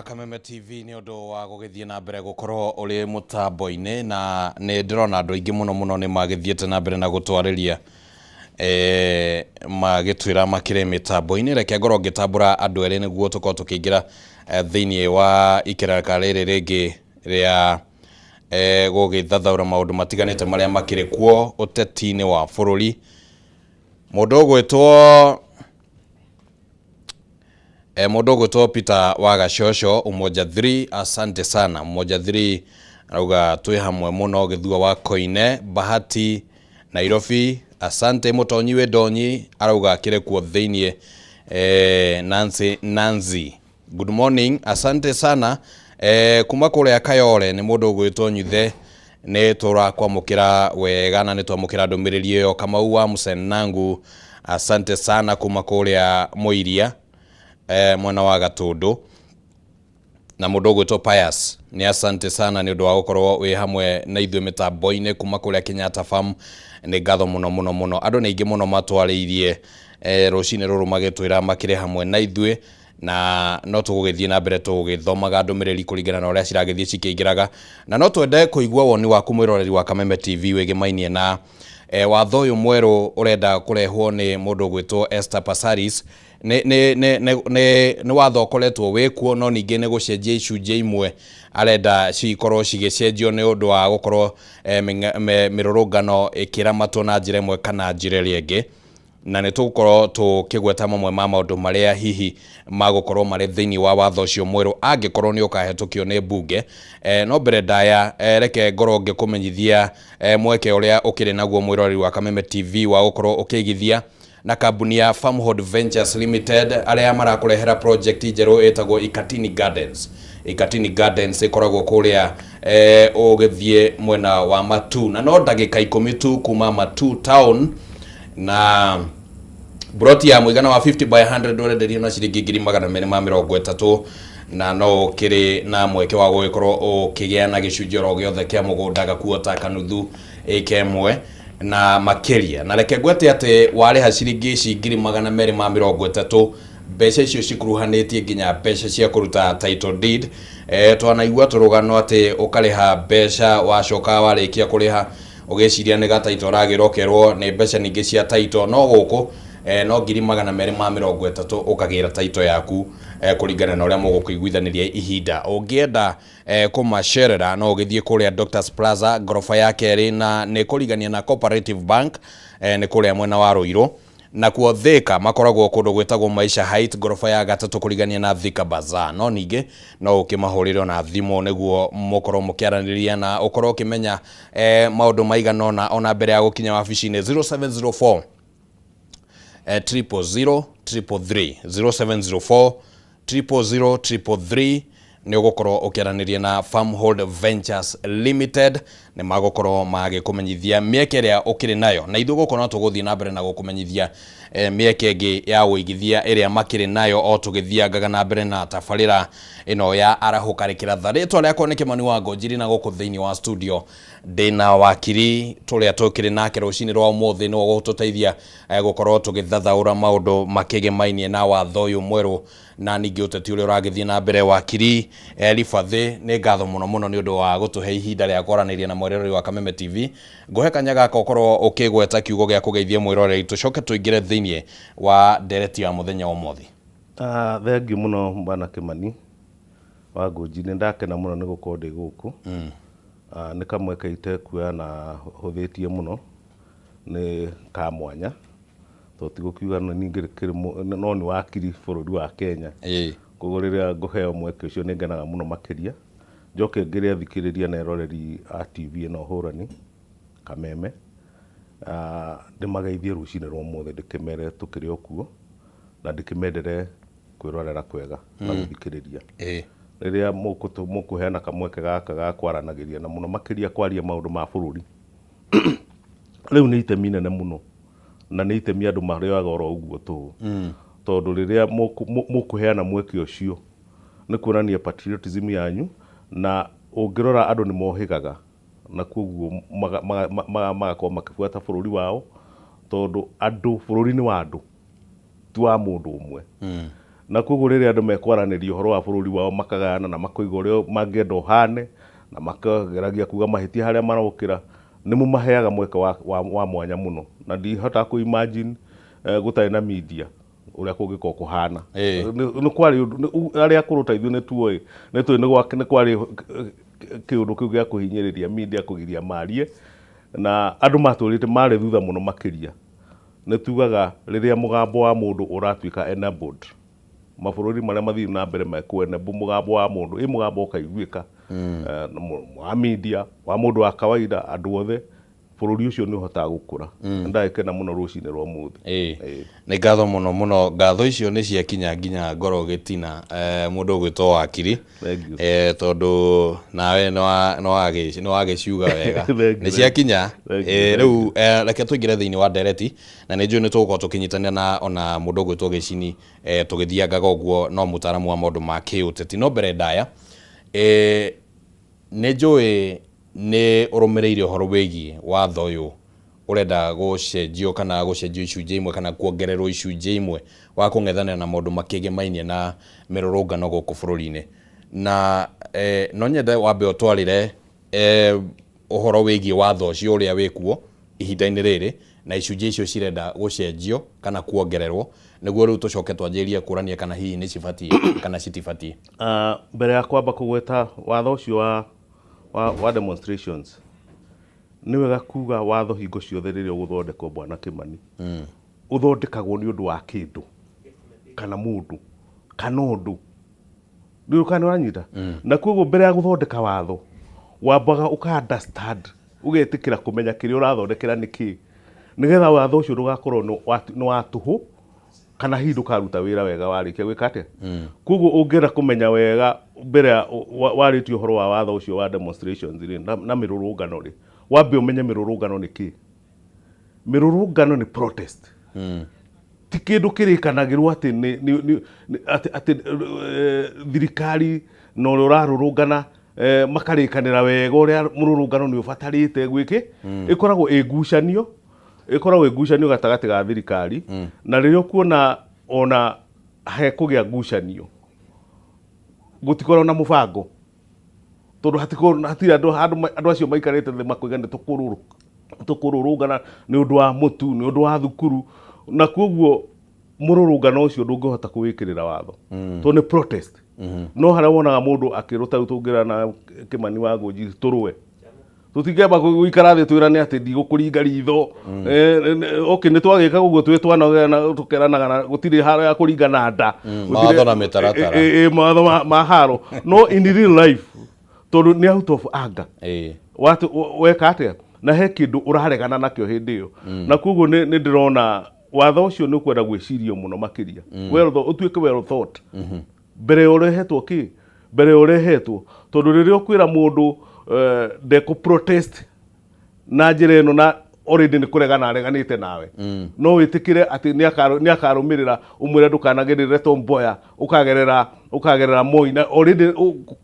wa Kameme TV ni undu wa gugithie na mbere gukorwo uri mutambo-ini na ni ndirona andu aingi muno ni magithiete na mbere na gutwariria magitwira makire mitambo-ini reke ngorwo ngitambura andu eri niguo tukorwo tukiingira thiini wa ikereka riri ringi ria gugithathaura maundu matiganite maria makire kuo uteti-ini wa bururi. Mundu ugwitwo Peter Wagashosho Umoja 3, asante sana Umoja 3, arauga twi hamwe muno githua wa Koine Bahati Nairobi, asante Mutonyi we Donyi, arauga akire kuo thiini. Nancy good morning, asante sana kuma kuria Kayole ni mundu ugwitwo Nyuthe ni turakwamukira wega na ni twamukira ndumiriri iyo Kamau wa Musenangu, asante sana kuma kuria Muiria mwana wa Gatundu na mundu ugwitwo Pius ni asante sana ni undu wa gukorwo wi hamwe na ithue mitambo-ini kuma kuria Kenyatta Farm. Ni ngatho muno andu ni aingi muno matwariirie rucini ruru magitwira makire hamwe na ithue na no tugugithie na mbere tugithomaga ndumiriri kuringana na uria ciragithie cikiingiraga na no twende kuigua woni waku mwiroreri wa Kameme TV wigimainie na watho uyu mweru urenda kurehwo ni mundu ugwitwo Esther Passaris. Ni watho ukoretwo wikuo no ningi ni gucenjia icunjia imwe arenda cikorwo cigicenjio ni undu wa gukorwo mirurungano ikiramatwo na njira imwe kana njira iria ingi, na ni tugukorwo tukigweta mamwe ma maundu maria hihi magukorwo mari thiini wa watho ucio mweru angikorwo ni ukahetukio ni bunge. No mbere ndaya reke ngorwo ngikumenyithia mweke uria ukiri naguo mwiroreri wa Kameme TV wa gukorwo ukigithia na kambuni ya Farmhold Ventures Limited aria marakurehera project njeru etagwo Ikatini Gardens. Ikatini Gardens ikoragwo kuria ugithie mwena wa Matu na no ndagika 10 tu kuma Matu town, na broti ya mwigana wa 50 by 100 urenderio na ciringi 230 na no kiri na mweke wa gukorwo ukigia na gicunjio giothe kia mugunda gakuota kanuthu ikemwe na makiria. Na reke gwete ati wariha ciringi 230 mbeca icio cikuruhanitie nginya mbeca cia kuruta title deed. Twanaigua turugano ati ukariha mbeca wacoka warikia kuriha ugeciria ni gataito ragirokerwo ni mbeca ningi cia title, no guku no 230 ukagira title yaku kuringana na uria mugukuiguithaniria ihinda. Ungienda kumacerera no ugithie kuria Doctors Plaza gorofa ya keri na ni kurigania na Cooperative Bank ni kuria mwena wa Ruiru, na kuo Thika makoragwo kundu gwitagwo Maisha Height gorofa ya gatatu kurigania na Thika Bazaar. No ningi no ukimahurira na thimu niguo mukorwo mukiaraniria na ukorwo ukimenya maundu maigana ona mbere ya gukinya wabici-ini 0704 000 333 0704 000 333 ni ugukorwo ukiaraniria na Farmhold Ventures Limited. Ni magukorwo magikumenyithia mieke ria ukiri nayo, na ithu gukorwo tuguthie na mbere na gukumenyithia mieke ingi ya uigithia iria makiri nayo o tugithiangaga na mbere na tabarira ino ya arahukarikira tharitwa riakwo ni Kimani wa Ngonjiri, na guku thiini wa studio ndina wakiri turia tukiri nake rucini rwa umuthi no gututeithia gukorwo tugithathaura maundu makigimainie na watho uyu mweru na ningi uteti uria uragithie na mbere. Wakiri Lifathi ni ngatho muno ni undu wa gutuhe ihinda ria kwaraniria na mwiroreri wa Kameme TV. Nguhe kanya gaka ukorwo ukigweta kiugo gia kugeithia mwiroreri tucoke tuingire thiini wa ndereti ya muthenya umuthi. Thengi muno bwana Kimani wa Ngonjiri, ndakena muno ni gukorwo ndi guku. Ni kamweke itekuya na huthitie muno ni ka mwanya to tigukiuga ningi no ni wakiri bururi wa Kenya. Koguo riria nguheo mweke ucio ni ngenaga muno makiria njoke ngire thikiriria na eroreri a TV no hurani Kameme ndimageithie rucini rwa umuthi ndikimere tukiri okuo na ndikimendere kwirorera kwega na guthikiriria riria mukuheana kamweke gaka ga kwaranagiria na muno makiria kwaria maundu ma bururi. Riu ni itemi nene muno na ni itemi andu marioaga oro uguo tu tondu riria mukuheana mweke ucio ni kuonania patriotism yanyu, na ungirora andu ni mohigaga na koguo magakorwo makibuata bururi wao tondu andu bururi ni wa andu ti wa mundu umwe. na koguo riria andu mekwaraniria uhoro wa bururi wao makagayana na makoiga uria mangienda uhane na makageragia kuga mahitia haria marokira nimu maheaga mweke wa mwanya muno na ndihota ku imagine gutari na media uria kungiko kuhana ni kwari aria kuruta ithu ni tuoi ni kwari kiundu kiu gia kuhinyiriria media kugiria marie na andu maturite mari thutha muno makiria ni tugaga riria mugambo wa mundu uratuika enabled mabururi maria mathii na mbere mekwene mugambo wa mundu mugambo ukaiguika wa media wa mundu wa kawaida andu othe bururi ucio ni uhotaga gukura ndagikena muno rucine rwa muthi ni ngatho muno ngatho icio ni cia kinya nginya ngoro gitina mundu gwitwo wakiri tondu nawe no agiciuga wega ni cia kinya riu reke tuingire thiini wa ndereti na ni njui ni tugukorwo tukinyitania na ona mundu gwitwo gicini tugithiangaga uguo no mutaramu wa maundu ma kiuteti no mbere ndaya ni njui ni urumireire uhoro wigi watho uyu urenda gucenjio kana gucenjio icunjĩ imwe kana kuongererwo icunjĩ imwe wa kung'ethanĩra na maundu makĩgemainie na mirurungano gũkũ bũrũri-inĩ na no nyende wambe ũtwarĩre uhoro wĩgiĩ watho ũcio ũrĩa wĩkuo ihinda-inĩ rĩrĩ na icunjĩ icio cirenda gucenjio kana kuongererwo nĩguo rĩu tũcoke twanjĩrĩrie kũrania kana hihi nĩ cibatiĩ kana citibatiĩ. Mbere ya kwamba kũgweta watho ũcio wa demonstrations ni wega kuga watho hingo ciothe riria uguthondekwo Bwana Kimani uthondekagwo ni undu wa kindu kana mundu kana undu ndio kana uranyita na koguo mbere ya guthondeka watho wambaga uka understand ugetikira kumenya kiria urathondekera niki nigetha watho ucio ndugakorwo no watuhu kana hihi ndukaruta wira wega warikia gwika atia koguo ungienda kumenya wega mbere ya waritio horo wa watho ucio wa demonstrations na mirurungano ri wambe umenye mirurungano ni ki mirurungano ni protest ti kindu kirikanagirwo ati ni ati thirikari no rurarurungana makarikanira wega uria mururungano ni ubatarite gwiki ikoragwo ikoragwo ngucanio gatagati ga thirikari na ririo kuona ona he kugia ngucanio gutikorwo na mubango tondu hatiri andu acio maikarite thi makuiga ni tukururungana ni undu wa mutu ni undu wa thukuru na koguo mururungano ucio ndungihota kuwikirira watho to ni protest no haria wonaga mundu akiruta utungira na Kimani wa Gunji turwe tutingeba guikara thi twirane ati ndigukuringa ritho okay ni twagika guguo twitwana na tukeranaga na gutiri haro ya kuringana nda matho na mitaratara matho ma haro no in real life tondu ni out of anger watu weka atia na he kindu uraregana nakio hindi iyo na koguo ni ndirona watho ucio ni kwenda gwicirio muno makiria utuike well thought mbere urehetwo tondu riria ukwira mundu ndeko protest na njira ino na already ni kuregana areganite nawe no witikire ati ni akarumirira umwire ndukanagerere Tomboya ukagerera Moi na already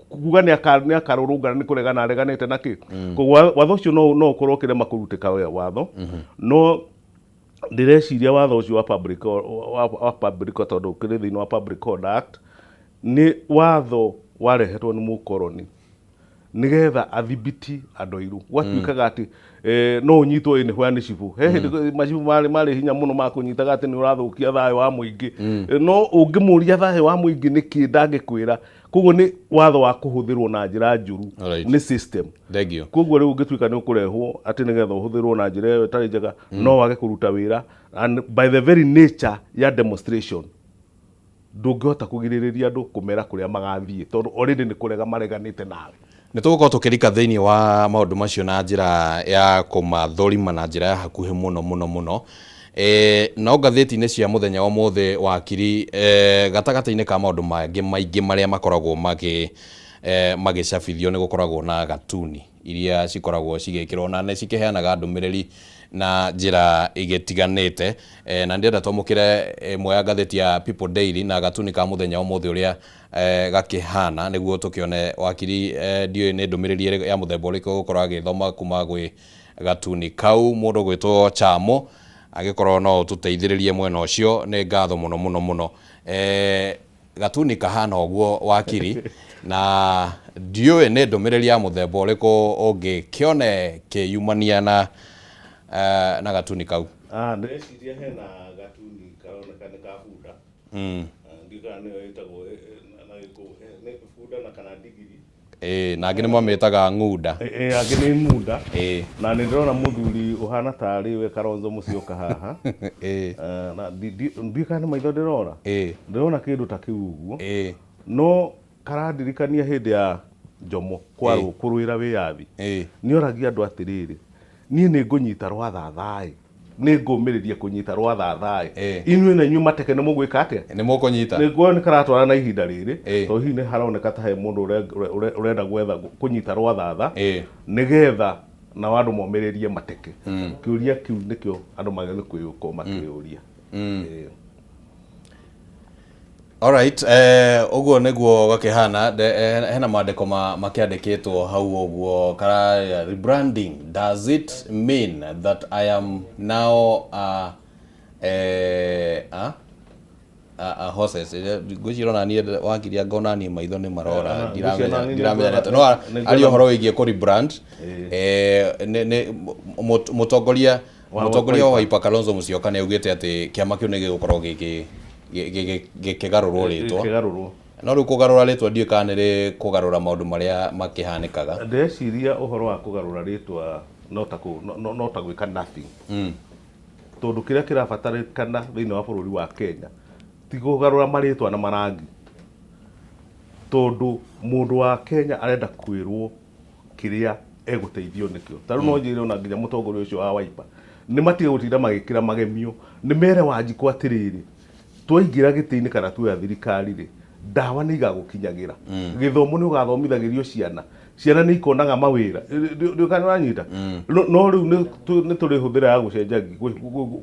kuga ni akarurungana ni kuregana areganite naki koguo watho ucio no ukorwo kirema kurutika watho no ndireciria watho ucio wa public tondu kiri thiini wa Public Order Act ni watho warehetwo ni mukoroni nigetha athibiti andu airu gwatuikaga ati no unyitwo ni hwani cibu macibu mari hinya muno makunyitaga ati ni urathukia thayo wa muingi no ungimuria thayo wa muingi niki ndangikwira koguo ni watho wa kuhuthirwo na njira njuru ni system koguo riu ungituika ni ukurehwo ati nigetha uhuthirwo na njira iyo tari njega no wage kuruta wira and by the very nature ya demonstration ndungihota kugiririria andu kumera kuria magathie tondu already ni kurega mareganite nawe ni tugukorwo tukirika thiini wa maundu macio na njira ya kumathorima na njira ya hakuhi muno no ngathĩti-inĩ cia muthenya wa mothe wakiri gatagata-inĩ ka maundu maingĩ maria makoragwo magicabithio ni gukoragwo na gatuni iria cikoragwo cigĩkĩrwo na nĩ cikĩheanaga ndũmĩrĩri na njira igitiganite na ndĩrenda twamũkĩre ĩmwe ya ngathĩti ya People Daily na gatuni ka muthenya wa mothe ũrĩa gakĩhana nĩguo tũkĩone wakiri ndiũĩ nĩ ndũmĩrĩri ya mũthemba ũrĩkũ gũkorwo agĩthoma kuma gwĩ gatuni kau mũndũ gwĩtwo Chamo agĩkorwo no tũteithĩrĩrie mwena ũcio nĩ ngatho mũno gatuni kahana ũguo wakiri na ndiũĩ nĩ ndũmĩrĩri ya mũthemba ũrĩkũ ũngĩkĩone kĩyumania na gatuni kau. Ndĩreciria hena gatuni karoneka nĩ ka bunda. Ngĩkana nĩyo ĩtagwo nĩ bunda na kana ndigiri. Na angĩ nĩmo mĩtaga ng'unda. Angĩ nĩ ng'unda. Na nĩ ndĩrona mũthuri ũhana tarĩ we Kalonzo Musyoka haha. Na ndiũĩ kana nĩ maitho ndĩrona. Ndĩrona kĩndũ ta kĩu ũguo. No karandirikania hĩndĩ ya Jomo kũrũĩra wĩyathi. Nĩoragia andũ atĩrĩrĩ, niĩ nĩ ngũnyita rwatha nĩ ngũmĩrĩria kũnyita rwatha thayũ. Inyuĩ na inyuĩ mateke nĩ mũgwĩka atĩa? Nĩ mũkũnyita. Nĩguo nĩ karatwara na ihinda rĩrĩ. Tondũ hihi nĩ haroneka ta he mũndũ ũrenda gwetha kũnyita rwatha nĩgetha nao andũ momĩrĩrie mateke. Kĩũria kĩu nĩkĩo andũ magĩrĩirwo kwĩyũka makĩũria. Alright, ũguo nĩguo gakĩhana. Hena maandĩko makĩandĩkĩtwo hau ũguo kara rebranding. Does it mean that I am now a horses? Ngwĩciria niĩ wakiria ngona niĩ maitho nĩ marora. Ndiramenya no ari ũhoro wĩgiĩ kũ rebrand. Mũtongoria wa Wiper Kalonzo Musyoka nĩ augĩte atĩ kĩama kĩu nĩ gĩgũkorwo gĩkĩgarũrwo rĩtwa. No rĩu kũgarũra rĩtwa ndiũĩ kana nĩ kũgarũra maũndũ marĩa makĩhanĩkaga. Ndeciria ũhoro wa kũgarũra rĩtwa no ta gwĩka nothing. Tondũ kĩrĩa kĩrabatarĩkana thĩinĩ wa bũrũri wa Kenya ti kũgarũra marĩtwa na marangi. Tondũ mũndũ wa Kenya arenda kwĩrwo kĩrĩa egũteithio nĩkĩo. Tarĩu no njĩre ona nginya mũtongoria ũcio wa Wiper nĩ matige gũtinda magĩkĩra magemio. Nĩ mere Wanjikũ atĩrĩrĩ, twaingĩra gĩtĩ-inĩ kana tuoya thirikari rĩ, ndawa nĩ igagũkinyagĩra. Gĩthomo nĩ ũgathomithagĩrio ciana nĩ ikonaga mawĩra. Ndĩũka nĩwanyita. No rĩu nĩ tũrĩhũthĩra ya gũcenjia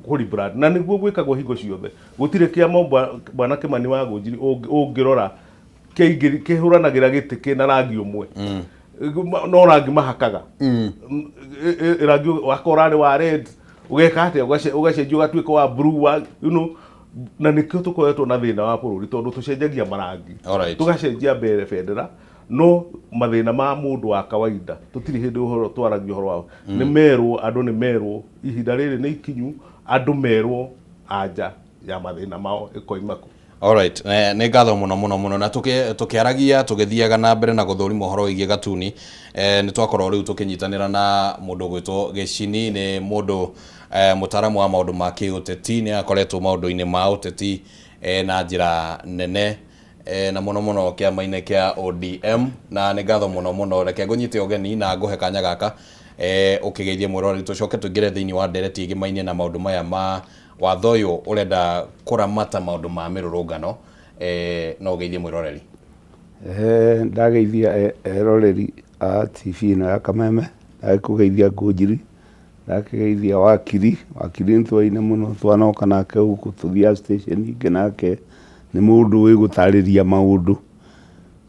kũ rebrand. Na nĩguo gwĩkagwo hingo ciothe. Gũtirĩ kĩama Bwana Kĩmani wa Ngũnjiri ũngĩrora kĩhũranagĩra gĩtĩ kĩna rangi ũmwe. No rangi mahakaga. Rangi wakora nĩ wa red, ũgeka atĩa ũgacenjia ũgatuĩka wa blue, na nĩkĩo tũkoretwo na thĩna wa bũrũri tondũ tũcenjagia marangi. Tũgacenjia bendera, no mathĩna ma mũndũ wa kawaida tũtirĩ hĩndĩ ũhoro twaragia ũhoro wao. Nĩ merwo, andũ nĩ merwo ihinda rĩrĩ nĩ ikinyu, andũ merwo anja ya mathĩna mao ĩkoima ku. Alright, nĩ ngatho mũno na tũkĩaragia tũgĩthiaga na mbere na gũthũrima ũhoro wĩgiĩ gatuni. Nĩ twakorwo rĩu tũkĩnyitanĩra na mũndũ gwĩtwo Gĩcini. Nĩ mũndũ mũtaramu wa maũndũ ma kĩũteti, nĩ akoretwo maũndũ-inĩ ma ũteti na njĩra nene na mũno kĩama-inĩ kĩa ODM. Na nĩ ngatho mũno reke ngũnyite ũgeni na ngũhe kanya gaka ũkĩgeithie mwĩroreri. Tũcoke tũingĩre thĩinĩ wa ndereti ĩgĩmainie na maũndũ maya ma watho ũyũ ũrenda kũramata maũndũ ma mĩrũrũngano. No ũgeithie mwĩroreri. Ndageithia eroreri a TV ĩno ya Kameme, ndakũgeithia Ngũnjiri, ndakĩgeithia wakiri nĩtwaine mũno, twanoka nake gũkũ tũthia station ingĩ. Nake nĩ mũndũ ũĩ gũtarĩria maũndũ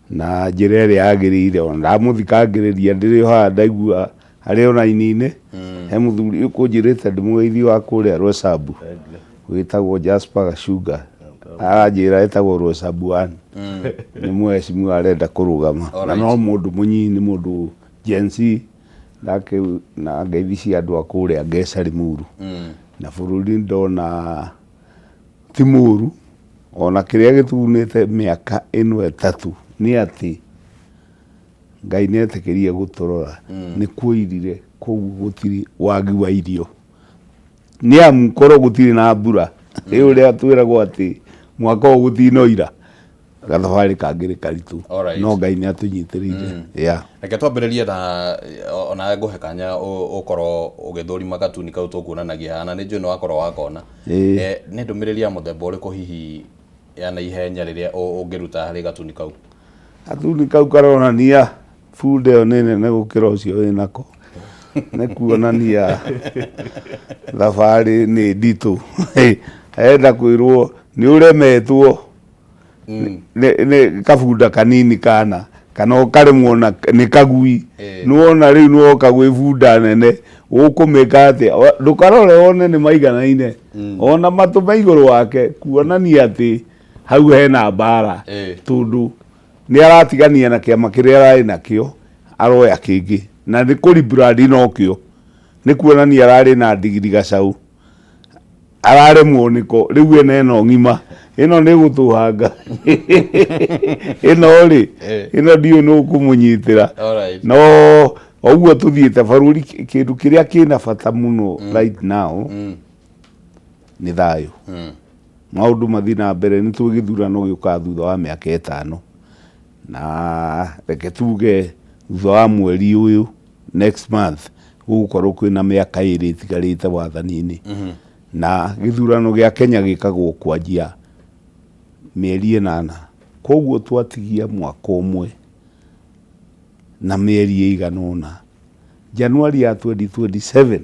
na njĩra ĩrĩa yagĩrĩire. Ona ndamũthikangĩrĩria ndĩrĩ haha ndaigua harĩ online-inĩ he mũthuri ũkũnjĩrĩte ndĩmũgeithie wa kũrĩa Roysambu wĩtagwo Jasper Gacunga, aranjĩra etagwo Roysambu one. Nĩ mwecimu arenda kũrũgama na no mũndũ mũnyini, mũndũ Gen Z. Na ngeithi cia andũ a kũrĩa Ngeca Limuru na bũrũri ndona ti mũru. Ona kĩrĩa gĩtunĩte mĩaka ĩno ĩtatũ nĩ atĩ Ngai nĩetĩkĩrie gũtũrora. Nĩ kuoirire kũu gũtirĩ wagi wa irio, nĩ amu korwo gũtirĩ na mbura rĩu ũrĩa twĩragwo atĩ mwaka ũyũ gũtinoira, gathabarĩ kangĩ karitũ. No Ngai nĩ atũnyitĩrĩire. Reke twambĩrĩrie na ona ngũhe kanya ũkorwo ũgĩthũrima gatuni kau tũkuonanagia na nĩ njũĩ nĩ wakorwo wakona. Nĩ ndũmĩrĩri ya mũthemba ũrĩkũ hihi ya naihenya rĩrĩa ũngĩruta harĩ gatuni kau? Gatuni kau karonania bunda ĩyo nĩ nene gũkĩra ũcio wĩnako. Nĩ kuonania thabarĩ nĩ nditũ. Enda kwĩrwo nĩ ũremetwo nĩ kabunda kanini kana ũkaremwo nĩ kagui. Nĩwona rĩu nĩwoka gwĩ bunda nene ũkũmĩka atĩa? Ndũkarore one nĩ maiganaine, ona matũ ma igũrũ wake kuonania atĩ hau hena mbara tondu ni aratigania na kiama kiria arari nakio aroya kingi na ni kuri brand nokio ni kuonania arari na digiri gacau araremwo niko riu eno ngima ino ni gutuhanga ino ri ino dio no kumunyitira no oguo tuthiite baruri kindu kiria kina bata muno right now ni thayo maundu mathina mbere ni tugithurano giuka thutha wa miaka 5 na reke tuge thutha wa mweri uyu next month gukorwo kwina miaka 2 itigarite wathani-ini na githurano gia Kenya gikagwo kwanjia mieri 8 koguo twatigia mwaka umwe na mieri iganona January ya 2027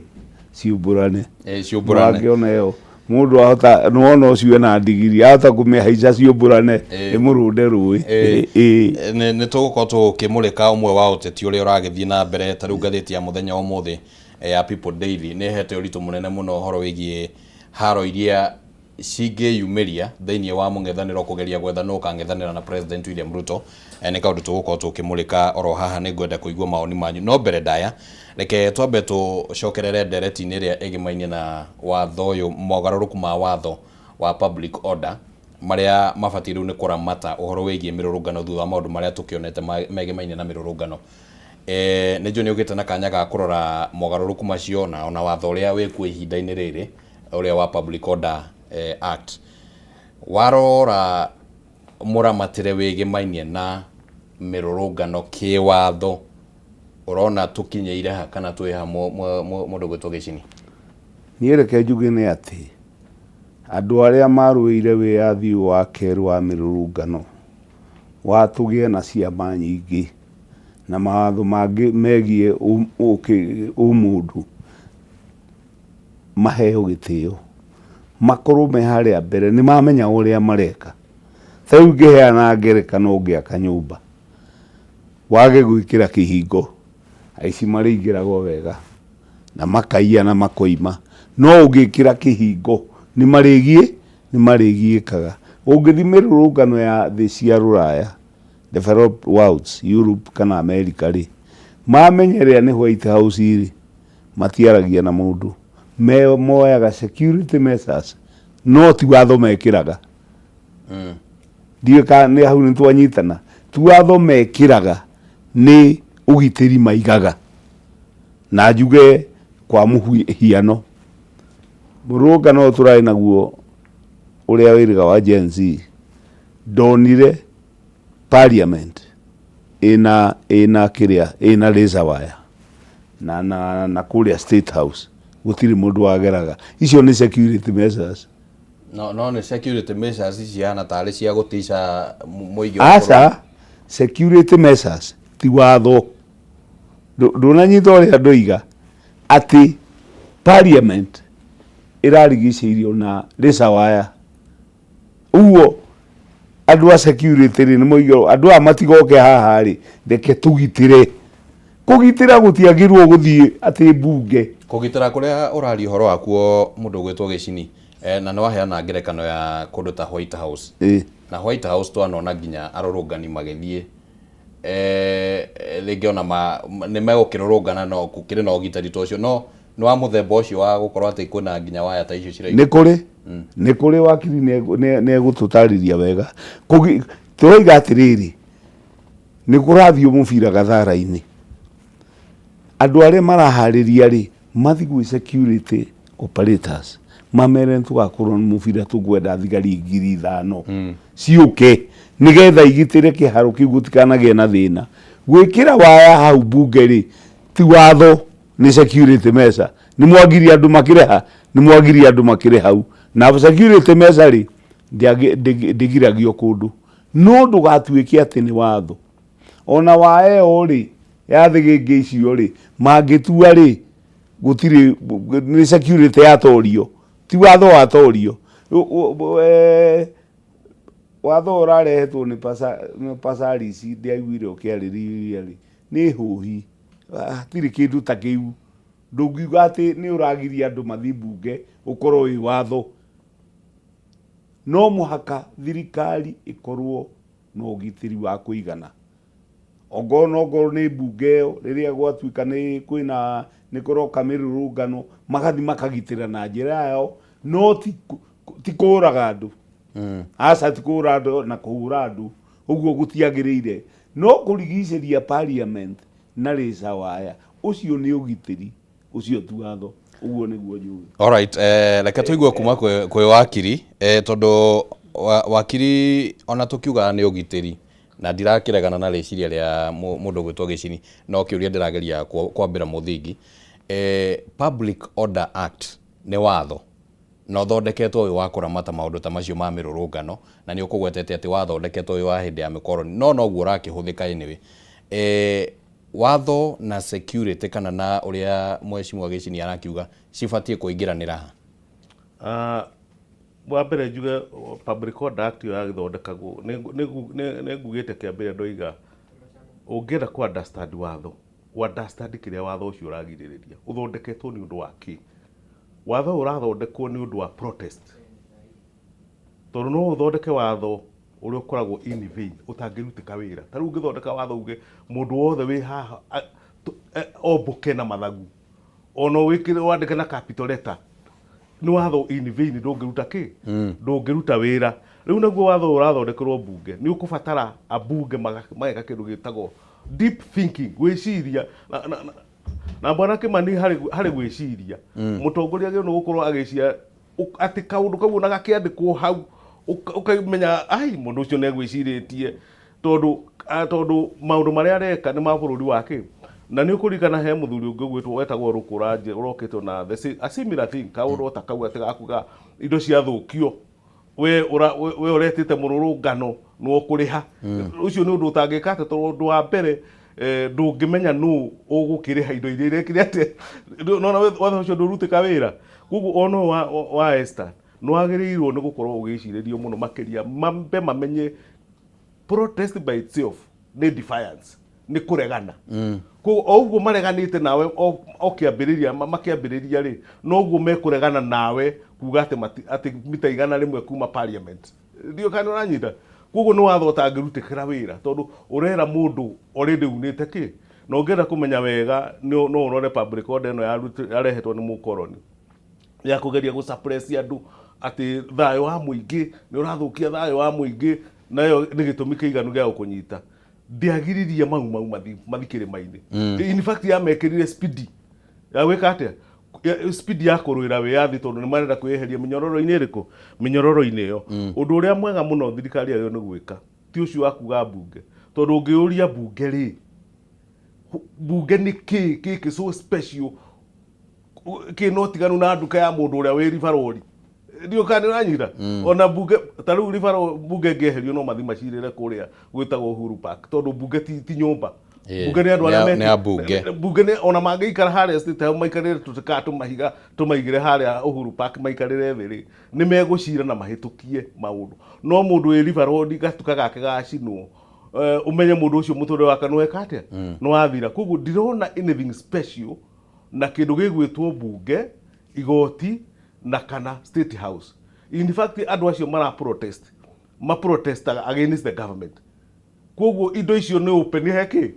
ciumburane ciumburane yo mundu ahota no ucio na digiri ahota kumehaica ciumburane imurunde rui ni tugukorwo tukimurika umwe wa uteti uria uragithie na mbere ta riu ngathiti ya muthenya umuthi ya People Daily ni hete uritu munene muno horo wigie haro iria cingiyumiria thiini wa mung'ethaniro kugeria gwetha no kang'ethanira na President William Ruto ni kaundu tugukorwo tukimurika oro haha ni ngwenda kuigua maoni manyu no mbere ndaya reke twambe tucokerere ndereti-ini iria igimainie na watho uyu mogaruruku ma watho wa public order maria mabati riu ni kuramata uhoro wigie mirurungano thutha wa maundu maria tukionete megimainie na mirurungano ni jo ni ugite na kanya ga kurora mogaruruku macio na ona watho uria wikuo ihinda-ini riri uria wa Public Order Act warora muramatire wigimainie na mirurungano kiwatho urona tukinyeire ha kana twi ha mundu gwitwo Gicini ni reke njuge ni ati andu aria maruire wiathi wa keru wa mirurungano watugie na ciama nyingi na mawatho mangi megie umundu maheo gitio makorwo me haria mbere ni mamenya uria mareka thau ngiheana ngerekano ngiaka nyumba wage gwikira kihingo aici maringiragwo wega na makaiya na makoima no ungikira kihingo ni marigiekaga ungithi mirurungano ya thi cia ruraya developed worlds Europe kana America ri mamenyerea ni White House ri matiaragia na mundu moyaga security measures no ti watho mekiraga ndieka ni hau ni twanyitana ti watho mekiraga ni ugitiri maigaga na njuge kwa muhiano murungano turai naguo uria wiriga wa Gen Z donire parliament ina kiria ina laser wire na kuria State House gutiri mundu wageraga icio ni security measures no ni security measures ciana tari cia gutisha muigi asa security measures ti watho ndunanyita uria ndoiga ati parliament irarigicirio na laser wire uo andu a security ni muigo andu a matigoke haha ri reke tugitire kugitira gutiagirwo guthie ati bunge kugitira kuria urari horo akuo mundu gwitwo Gicini na no aheana ngerekano ya kundu ta White House na White House twanona nginya arurungani magithie lingiona ni megukirurungana no kukiri no gitari tocio no wa muthemba ucio wa gukorwo ati kwina nginya waya ta icio cira ni kuri wakiri ne gututariria wega turoiga atiriri ni kurathio mubira gathara-ini andu aria marahariria ri mathi gwi security operators mamere tugakorwo mubira tugwenda thigari 5,000 ciuke nigetha igitire kiharo kiu gutikanagie na thina gwikira waya hau bunge ri ti watho ni security measure ni mwagiri andu makireha ni mwagiri andu makire hau na security measure ri ndigiragio kundu no ndugatuike ati ni watho ona wae ori ya thigenge icio ri mangitua ri gutiri ni security yatorio ti watho watorio watho urarehetwo ni Pasaris ndiaiguire ukiaririria ri ni huhi tiri kindu ta kiu ndungiuga ati ni uragiria andu mathi bunge ukorwo wi watho no muhaka thirikari ikorwo na ugitiri wa kuigana ogono ni bunge yo riria gwatuika ni kwina ni kuroka mirurungano magathi makagitira na njira yao no ti kuraga andu asa ti kura andu na kuhura andu uguo gutiagirire no kurigiciria parliament na risa waya ucio ni ugitiri ucio tu watho uguo niguo njuge. Alright, reke tuigue kuma kwe wakiri tondu wakiri ona tukiuga ni ugitiri na ndirakiregana na riciria ria mundu gwitwo Gicini no kiuria ndirageria kwambira muthingi. Public Order Act ni watho no thondeketwo uyu wa kuramata maundu ta macio ma mirurungano na ni ukugwetete ati wathondeketwo uyu wa hindi ya mikoroni no noguo urakihuthika anyway. Watho na security kana na uria Mheshimiwa Gicini arakiuga cibatie kuingiranira ha wa mbere njuge Public Order Act yo yagithondekagwo ne ngugite kia mbere ndoiga ungienda ku understand watho understand kiria watho ucio uragiririria uthondeketwo ni undu wa ki watho urathondekwo ni undu wa protest tondu no uthondeke watho uria ukoragwo in vain utangirutika wira tari ungithondeka watho uge mundu wothe wi haha ombuke na mathagu ono wikire wandike na capital letter ni watho in vain ndungiruta ki ndungiruta wira riu naguo watho urathondekerwo bunge ni ukubatara abunge mageka kindu gitagwo deep thinking gwiciria na bwana Kimani hari gwiciria mutongoria gyo no gukorwo agiciria ati kaundu kau na gakiandikwo hau ukamenya ai mundu ucio ne gwiciritie tondu maundu maria areka ni ma bururi wake na ni ukurikana he muthuri ungi gwitwo wetagwo Rukuraje urokitwo na a similar thing kaundu ta kau ati gakuga indo cia thukio we uretite mururungano no kuriha ucio ni undu utangikate tondu wa mbere ndungimenya nu ugukiriha indo iria irekire ati nona watho ucio ndurutika wira gugu ono wa Esther no agirirwo ni gukorwo ugiciririo muno makiria mambe mamenye protest by itself ni defiance ni kuregana ko oguo mareganite nawe okiambiriria makiambiriria ri no oguo mekuregana nawe kuga ati mita igana rimwe kuma parliament ndio kana uranyita gugu ni watho utangirutikira wira tondu urera mundu already unite ki no ngenda kumenya wega no urore Public Order eno yarehetwo ni mukoroni ya kugeria gusuppress andu ati thayo wa muingi ni urathukia thayo wa muingi nayo ni gitumi kiiganu gia ukunyita ndiagiririe mau mathikire maini in fact ya mekirire speed ya weka atia speed ya kuruira we yathi tondu ni marenda kweheria minyororo-ini iriku minyororo-ini yo undu uria mwega muno thirikari yayo ni gwika ti ucio wakuga bunge tondu ungiuria bunge ri bunge ni ki so special ki no tiganu na nduka ya mundu uria wi ribarori ndio kana uranyira ona bunge taru ribaro bunge ngeherio no mathi macirire kuria gwitagwo Uhuru Park tondu bunge ti nyumba bunge ni andu aria ne bunge ni ona mangeikara haria state house maikarire tutika tumahiga tumaigire haria Uhuru Park maikarire thiri ni megucira na mahitukie maundu no mundu wi ribarori gatuka gake gacinwo umenye mundu ucio muture wake no ekatia no wathira kugu ndirona anything special na kindu gigwitwo bunge igoti na kana state house in fact andu acio mara protest against the government koguo indo icio ni open heki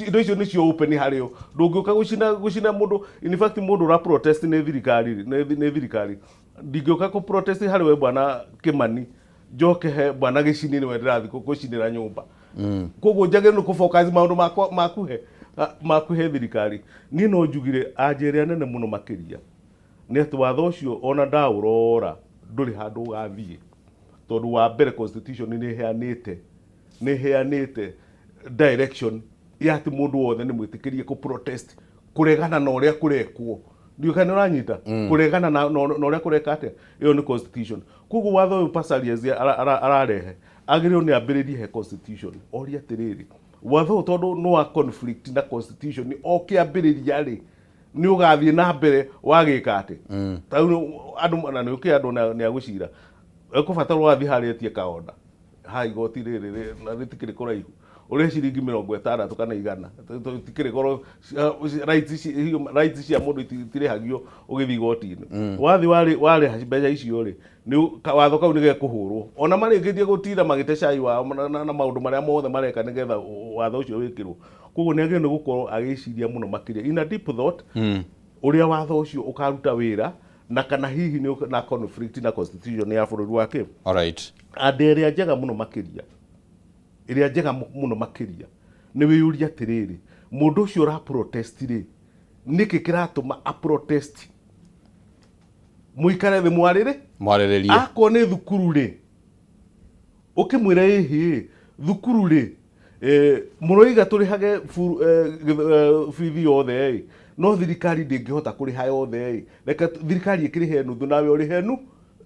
indo icio ni cio open hario ndungiuka gucina mundu in fact mundu ra protest ne thirikari ndingiuka ku protest hari we bwana Kimani njoke he bwana Gicini ni wendirathi gucinira nyumba koguo njage no ku focus maundu makuhe thirikari ni no njugire ajere nene muno makiria ni ati watho ucio ona ndaurora nduri handu gathie tondu wa mbere constitution ni heanite direction ya ati mundu wothe ni mwitikirie ku protest kuregana na uria kurekwo ndio kana uranyita kuregana na uria kureka ate iyo ni constitution kugu watho uyu Passaries ararehe agirio ni ambiririe he constitution oria tiriri watho tondu no a conflict na constitution ni okiambiriria ri ni ugathie na mbere wagika ati tau andu na ni ukiandu ni agucira ekubatara wathi harietie kaonda hai goti riri na ritikiri kuraihu uri ciringi 60 kana 100 tikire goro rights cia mundu itirihagio ugithi gotini wathi wari mbeca icio ri ni watho kau nige kuhurwo ona marikitie gutira magite cai wao na maundu maria mothe mareka nigetha watho ucio wikirwo koguo ni agire ni gukorwo agiciria muno makiria in a deep thought uria watho ucio ukaruta wira na kana hihi ni na conflict na constitution ya bururi wake. Alright. Area njega muno makiria ni wiyuria atiriri mundu ucio ra protest ri niki kiratuma a protest muikare thi mwariririe ako ni thukuru ri ukimwira hihi thukuru ri muroiga turihage bithi yothe no thirikari ndingihota kuriha yothe reka thirikari ikirihe nuthu nawe urihenu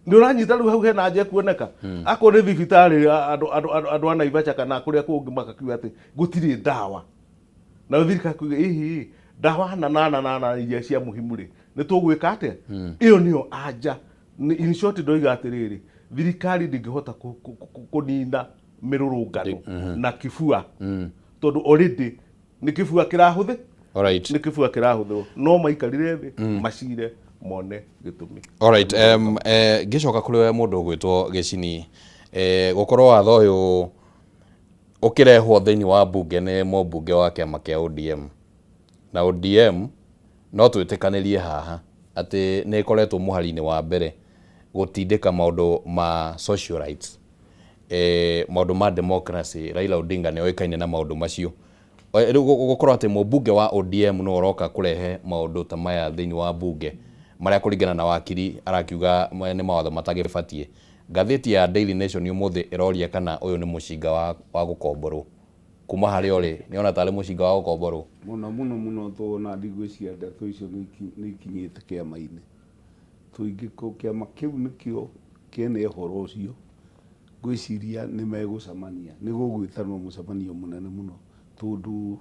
ni uranyita riu hau hena nje kuoneka ako ni thibitari andu ana Naivasha kana kuria kungi makakiuga ati gutiri ndawa na thirikari kuga hihi ndawa na iria cia muhimu ri ni tugwika atia iyo niyo anja in short ndoiga atiriri thirikari ndingihota kunina mirurungano na kifua tondu already ni kifua kirahuthi. Alright. Ni kifua kirahuthwo no maikarire thi macire mone gitumi. Alright. Gicoka kuri we mundu gwitwo Gicini gukorwo watho uyu ukirehwo thiini wa bunge ni mũmbunge wa kiama kia ODM na ODM no twitikanirie haha ati ni ikoretwo muhari-ini wa mbere gutindika maundu ma social rights maundu ma democracy. Raila Odinga ni oikaine na maundu macio riu gukorwo ati mũmbunge wa ODM no uroka kurehe maundu ta maya thiini wa bunge maria kuringana na wakiri arakiuga ni mawatho matagibatie. Ngathĩti ya Daily Nation umuthi iroria kana uyu ni mucinga wa gukomborwo kuma hari ori ni ona tari mucinga wa gukomborwo muno tuona ndigwiciria ndeto icio ni ikinyite kiama-ini tuingiko kiama kiu nikio kene horo ucio gwiciria ni megucamania ni gugwitanwo mucemanio munene muno tondu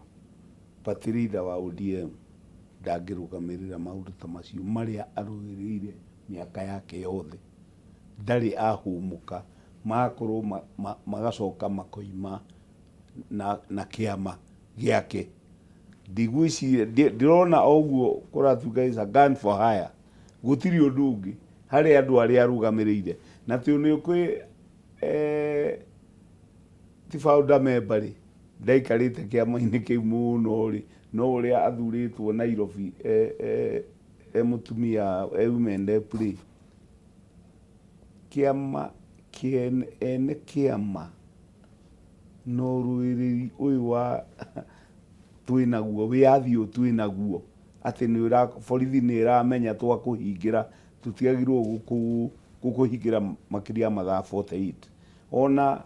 patirida wa ODM ndangirugamirira maundu ta macio maria arugiriire miaka yake yothe ndari ahumuka makorwo magacoka makoima na kiama giake ndigwiciria ndirona oguo kuratuga is a gun for hire gutiri undu ungi hari andu aria arugamirire na ti ni ukwi ti founder member ri ndaikarite kiama-ini kiu muno ri no uria athuritwo Nairobi mutumia women deputy kiama ene kiama no ruiriri uyu wa twinaguo wiathio twinaguo ati ni ura borithi ni iramenya twa kuhingira tutiagirwo gukuhingira makiria mathaa 48 ona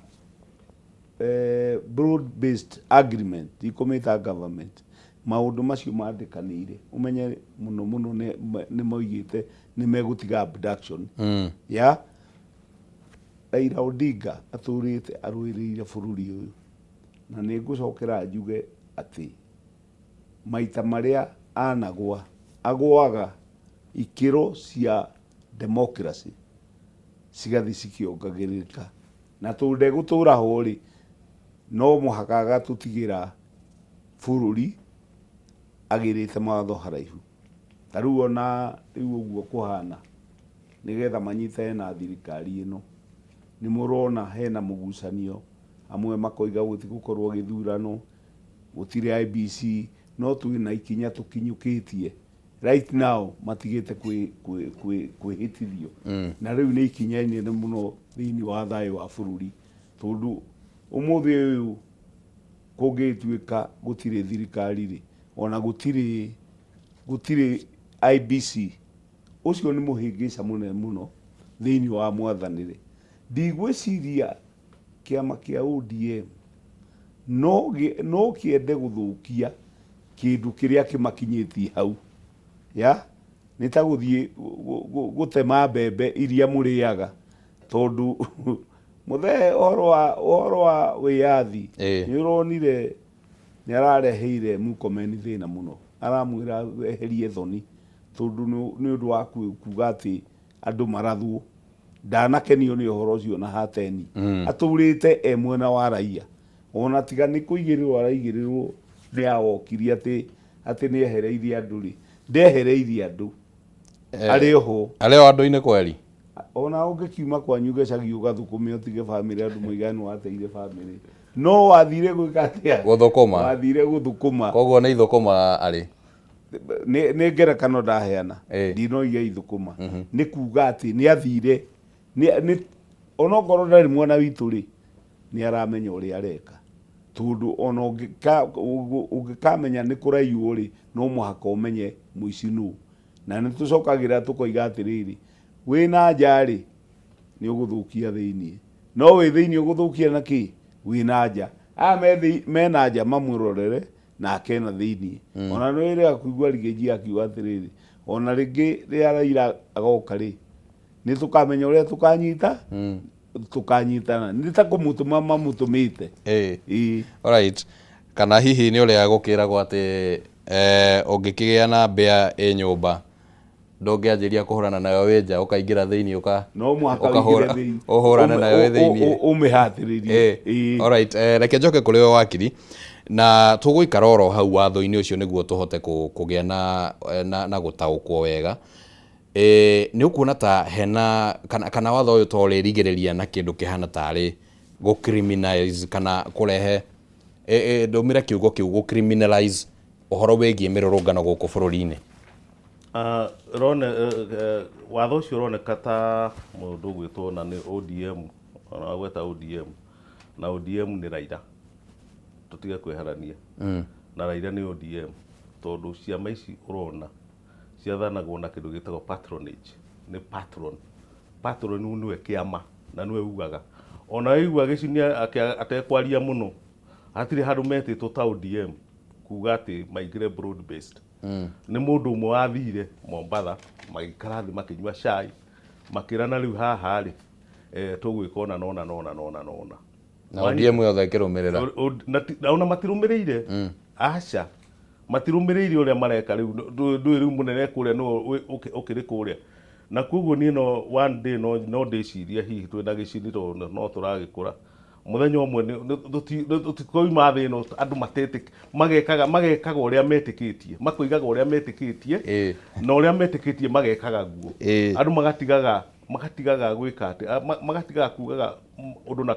broad based agreement ikomita government maundu macio mandikanire umenye muno ni moigite ni megutiga abduction ya Raila Odinga aturite arwirire bururi uyu na ni ngucokera njuge ati maita maria agwaga ikiro cia democracy cigathi cikiongagirika na tunde gutura hori no muhaka tutigira bururi agirite mawatho haraihu tariu ona riu uguo kuhana nigetha manyite na thirikari ino ni murona hena mugucanio amwe makoiga guti gukorwo githurano gutire IBC no twina ikinya tukinyukitie right now matigite kwihitithio na riu ni ikinya ni muno thiini wa thayo wa bururi tondu umuthi uyu kungituika gutire thirikari ri ona gutire IBC ucio ni muhingica munene muno thiini wa mwathanire ndigwiciria kiama kia ODM no kiende guthukia kindu kiria kimakinyitie hau ya nita guthie gutema mbembe iria muriaga tondu muthe ohoro wa wiathi ni uronire ni arareheire Murkomen thina muno aramwira eherie thoni tondu ni undu wa kuga ati andu marathwo ndanakenio ni ohoro ucio na hateni aturite mwena wa raia ona tiga nĩ kũigĩrĩrwo araigĩrĩrwo nĩ awokiri atĩ nĩ ehereirie andũ rĩ, ndehereirie andũ arĩ oho andũ-inĩ kweri. Ona ũngĩkiuma kwanyu gĩcagi ũgathũkũme ũtige bamĩrĩ andũ mũiganu wateire bamĩrĩ, no wathire gwĩka atĩa? Gũthũkũma. Wathire gũthũkũma. Koguo nĩ ithũkũma arĩ nĩ ngerekano ndaheana, ndinoiga ithũkũma. Nĩ kuga atĩ nĩ athire onokorwo ndarĩ mwana witũ rĩ, nĩ aramenya ũrĩa areka, tondũ ona ũngĩkamenya nĩ kũraiywo rĩ, no mũhaka ũmenye mũici nũ. Na nĩ tũcokagĩra tũkoiga atĩrĩrĩ, wĩna nja rĩ nĩ ũgũthũkia thĩiniĩ, no wĩ thĩiniĩ ũgũthũkia na kĩ? Wĩna nja. Aya mena nja mamũrorere nake na thĩiniĩ. Ona nĩ wĩrĩga kũigua Rigĩji akiuga atĩrĩrĩ, ona rĩngĩ rĩrĩa Raila agoka rĩ, nĩ tũkamenya ũrĩa tũkanyita, tũkanyitana. Nĩ ta kũmũtũma mamũtũmĩte. Alright. Kana hihi nĩ ũrĩa gũkĩragwo atĩ ũngĩkĩgĩa na mbĩa ĩ nyũmba ndũngĩanjĩria kũhũrana nayo wĩ nja, ũkaingĩra thĩiniĩ no mũhaka ũingĩre thĩiniĩ ũhũrane nayo thĩiniĩ, ũmĩhatĩrĩrie. Alright, reke njoke kũrĩ we wakiri, na tũgũikara oro hau watho-inĩ ũcio nĩguo tũhote kũgĩa na gũtaũkwo wega. Nĩ ũkuona ta hena kana watho ũyũ ta ũrĩrigĩrĩria na kĩndũ kĩhana tarĩ gũ-criminalize kana kũrehe ndũmĩre kiugo kĩu gũ-criminalize ũhoro wĩgiĩ mĩrũrũngano gũkũ bũrũri-inĩ. Watho ũcio ũroneka ta mũndũ ũgwĩtwo na nĩ ODM, ona gweta ODM, na ODM nĩ Raila, tũtige kwĩharania. Na Raila nĩ ODM, tondũ ciama ici ũrona ciathanagwo na kĩndũ gĩtagwo patronage, nĩ patron. Patron nĩwe kĩama na nĩwe ugaga, ona waigua Gĩcinia atekwaria mũno, hatirĩ handũ metĩtwo ta ODM kuga atĩ maingĩre broad based. Nĩ mũndũ ũmwe wathire Mombatha magĩikara thĩ makĩnyua cai makĩrana rĩu haha rĩ tũgwĩka ona na ODM yothe ĩkĩrũmĩrĩra ona matirũmĩrĩire. Aca matirũmĩrĩire ũrĩa mareka rĩu, ndũĩ rĩu mũnene kũrĩa no ũkĩrĩ kũrĩa. Na koguo niĩ no one day no ndĩciria hihi twĩna Gĩcinĩ no tũragĩkũra mũthenya ũmwe tũtikoima thĩ ĩno andũ magekaga ũrĩa metĩkĩtie, makoigaga ũrĩa metĩkĩtie na ũrĩa metĩkĩtie magekaga guo. Andũ magatigaga gwĩka atĩ, magatigaga kugaga ũndũ na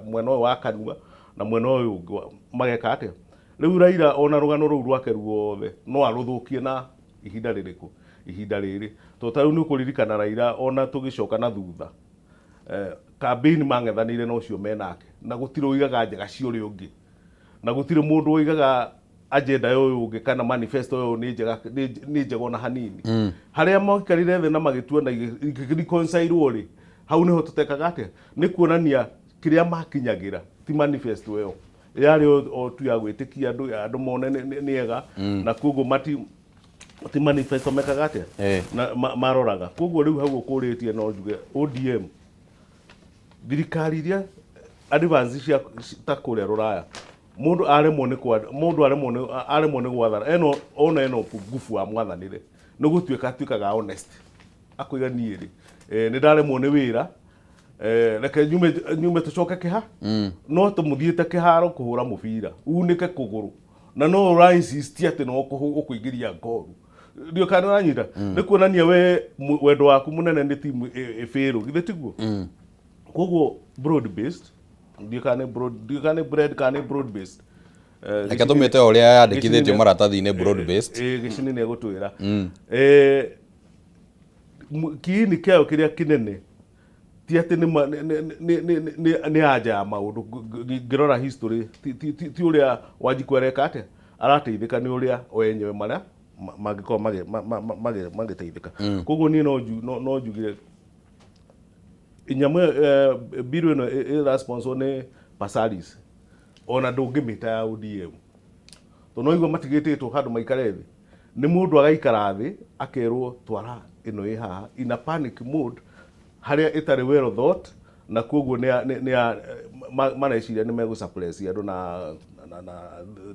mwena ũyũ wa kanua na mwena ũyũ ũngĩ mageka atĩa. Rĩu Raila ona rũgano rũu rwake ruothe no arũthũkie na ihinda rĩrĩkũ? Ihinda rĩrĩ. Tondũ ta rĩu nĩ ũkũririkana Raila ona tũgĩcoka na thutha campaign mang'ethanĩire na ũcio menake, na gũtirĩ ũigaga njega cia ũrĩa ũngĩ, na gũtirĩ mũndũ ũigaga agenda ũyũ ũngĩ kana manifesto ũyũ nĩ njega ona hanini. Harĩa maikarire thĩ na magĩtua na reconcile rĩ, hau nĩho tũtekaga atĩa? Nĩ kuonania kĩrĩa makinyagĩra ti manifesto ĩyo, yarĩ o tu ya gwĩtĩkia andũ mone nĩega, na koguo ti manifesto mekaga atĩa na maroraga. Koguo rĩu hau ũkũrĩtie no njuge ODM thirikari iria advance cia ta kũrĩa Rũraya, mũndũ aremwo nĩ gwathana ona eno ngubu wa mwathanĩre nĩ gũtuĩka atuĩkaga honest, akoiga niĩ rĩ nĩ ndaremwo nĩ wĩra, reke nyume tũcoke kĩha, no tũmũthiĩte kĩharo kũhũra mũbira unĩke kũgũrũ, na no ũra insist atĩ no ũkũingĩria ngoru. Ndio kana ũranyita nĩ kuonania wendo waku mũnene nĩ timu ĩbĩrũ, githĩ tiguo? Koguo broad based ndio kana broad based. Reke tũmĩte ũrĩa yandĩkithĩtio maratathi-inĩ broad based. Gĩciní nĩ egũtwĩra kiini kĩao kĩrĩa kĩnene ti atĩ nĩ anja ya maũndũ. Ngĩrora history ti ũrĩa Wanjiku areka atĩa, arateithĩka nĩ ũrĩa o enyewe marĩa mangĩkorwo magĩteithĩka. Koguo niĩ no njugire nyamũ biro ĩno ĩrasponsor nĩ Pasaris, ona ndũngĩmĩta ya ODM, tondũ no igua matigĩtĩtwo handũ maikare thĩ. Nĩ mũndũ agaikara thĩ akerwo twara ĩno ĩ haha in a panic mode harĩa ĩtarĩ well thought, na koguo mareciria nĩ megũsuppress andũ na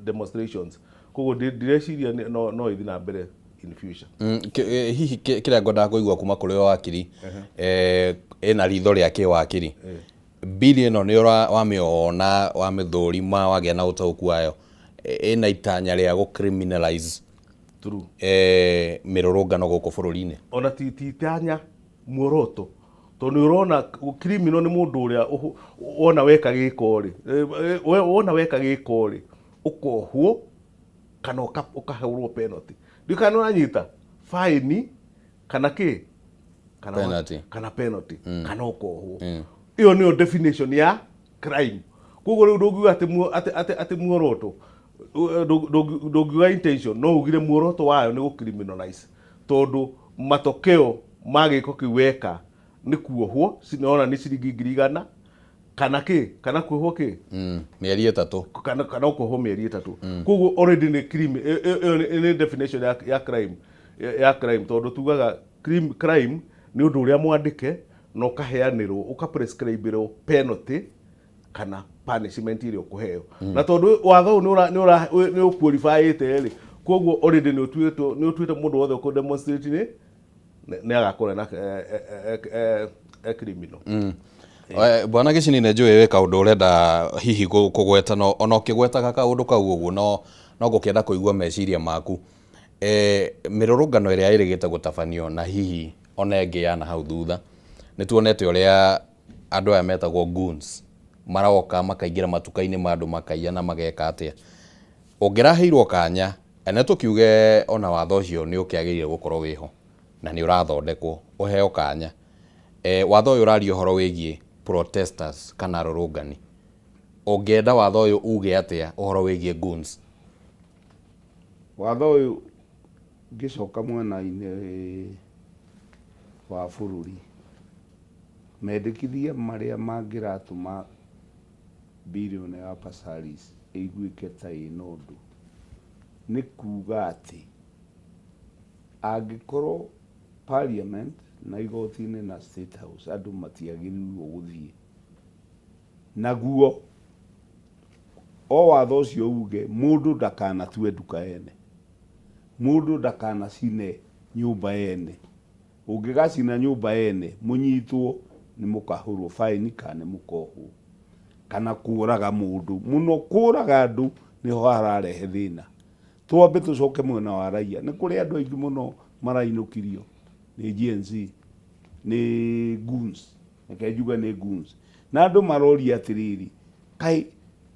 demonstrations. Koguo ndireciria no ithi na mbere in future. Hihi kĩrĩa ngwendaga kũigua kuma kũrĩ wakiri ĩna ritho rĩa kĩwakiri, bili ĩno nĩ wamĩona wamĩthũrima wagĩa na ũtaũku wayo ĩna itanya rĩa gũ criminalize true mĩrũrũngano gũkũ bũrũri-inĩ. Ona ti itanya muoroto tondũ nĩ ũrona criminal nĩ mũndũ ũrĩa wona weka gĩko rĩ ũkohwo kana ũkahũrwo penalty. Ndio kana ũranyita fine kana penalty kana ũkohwo. Iyo nĩyo definition ya crime. Koguo rĩu ndũngiuga atĩ muoroto ndũngiuga intention, no ugire muoroto wayo nĩ gũ criminalize tondũ matokeo ma gĩko kĩu weka nĩ kuohwo ona nĩ ciringi 100 kana kuohwo mĩeri 3 kana kuohwo mĩeri 3. Koguo already nĩ crime, nĩ definition ya crime tondũ tugaga crime nĩ ũndũ ũrĩa mwandĩke na ũkaheanĩrwo ũkaprescribeirwo penalty kana punishment ĩrĩa ũkũheo. Na tondũ watho nĩ ũqualifyĩte rĩ, koguo already nĩ ũtuĩte mũndũ wothe ũkũ demonstrate nĩ agakora na criminal. Bwana Gĩcini nĩ njũĩ wĩ kaũndũ ũrenda hihi kũgweta, ona ũkĩgwetaga kaũndũ kau ũguo no gũkĩenda kũigua meciria maku. Mĩrũrũngano ĩrĩa ĩrĩgĩte gũtabanio na hihi ona ĩngĩ ya na hau thutha nĩ tuonete ũrĩa andũ aya metagwo goons maroka makaingĩra matuka-inĩ ma andũ makaiya na mageka atĩa. Ũngĩraheirwo kanya ene tũkiuge ona watho ũcio nĩ ũkĩagĩrĩire gũkorwo wĩho na nĩ ũrathondekwo ũheo kanya, watho ũyũ ũraria ũhoro wĩgiĩ protesters kana arũrũngani, ũngĩenda watho ũyũ uge atĩa ũhoro wĩgiĩ goons? Watho ũyũ ngĩcoka mwena-inĩ wa bũrũri mendekithia marĩa mangĩratũma birioni ya Pasaris ĩiguĩke ta ĩna ũndũ nĩ kuga atĩ angĩkorwo parliament na igoti-inĩ na state house andũ matiagĩrĩirwo gũthiĩ naguo, o watho ũcio uge mũndũ ndakanatue nduka ene, mũndũ ndakanacine nyũmba ene. Ũngĩgacina nyũmba ene mũnyitwo nĩ mũkahũrwo fine kana mũkohwo kana kũraga mũndũ. Mũno kũraga andũ nĩho hararehe thĩna. Twambe tũcoke mwena wa raia. Nĩ kũrĩ andũ aingĩ mũno marainũkirio nĩ Gen Z, nĩ goons, reke njuge nĩ goons, na andũ maroria atĩrĩrĩ, kaĩ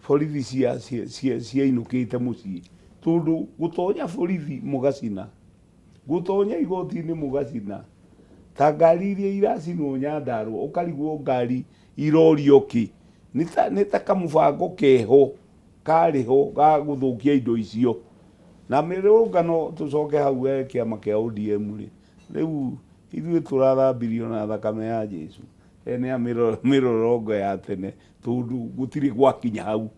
borithi ciainũkĩte mũciĩ? Tondũ gũtonya borithi mũgacina, gũtonya igoti-inĩ mũgacina, ta ngari iria iracinwo Nyandarua ũkarigwo ngari irorio kĩ? Nĩ ta kamũbango keho karĩho ga gũthũkia indo icio. Na mĩrũrũngano tũcoke hau kĩama kĩa ODM rĩ, rĩu ithuĩ tũrathambirio na thakame ya Jesu ene ya mĩrũrũngo ya tene tondũ gũtirĩ gwakinya hau.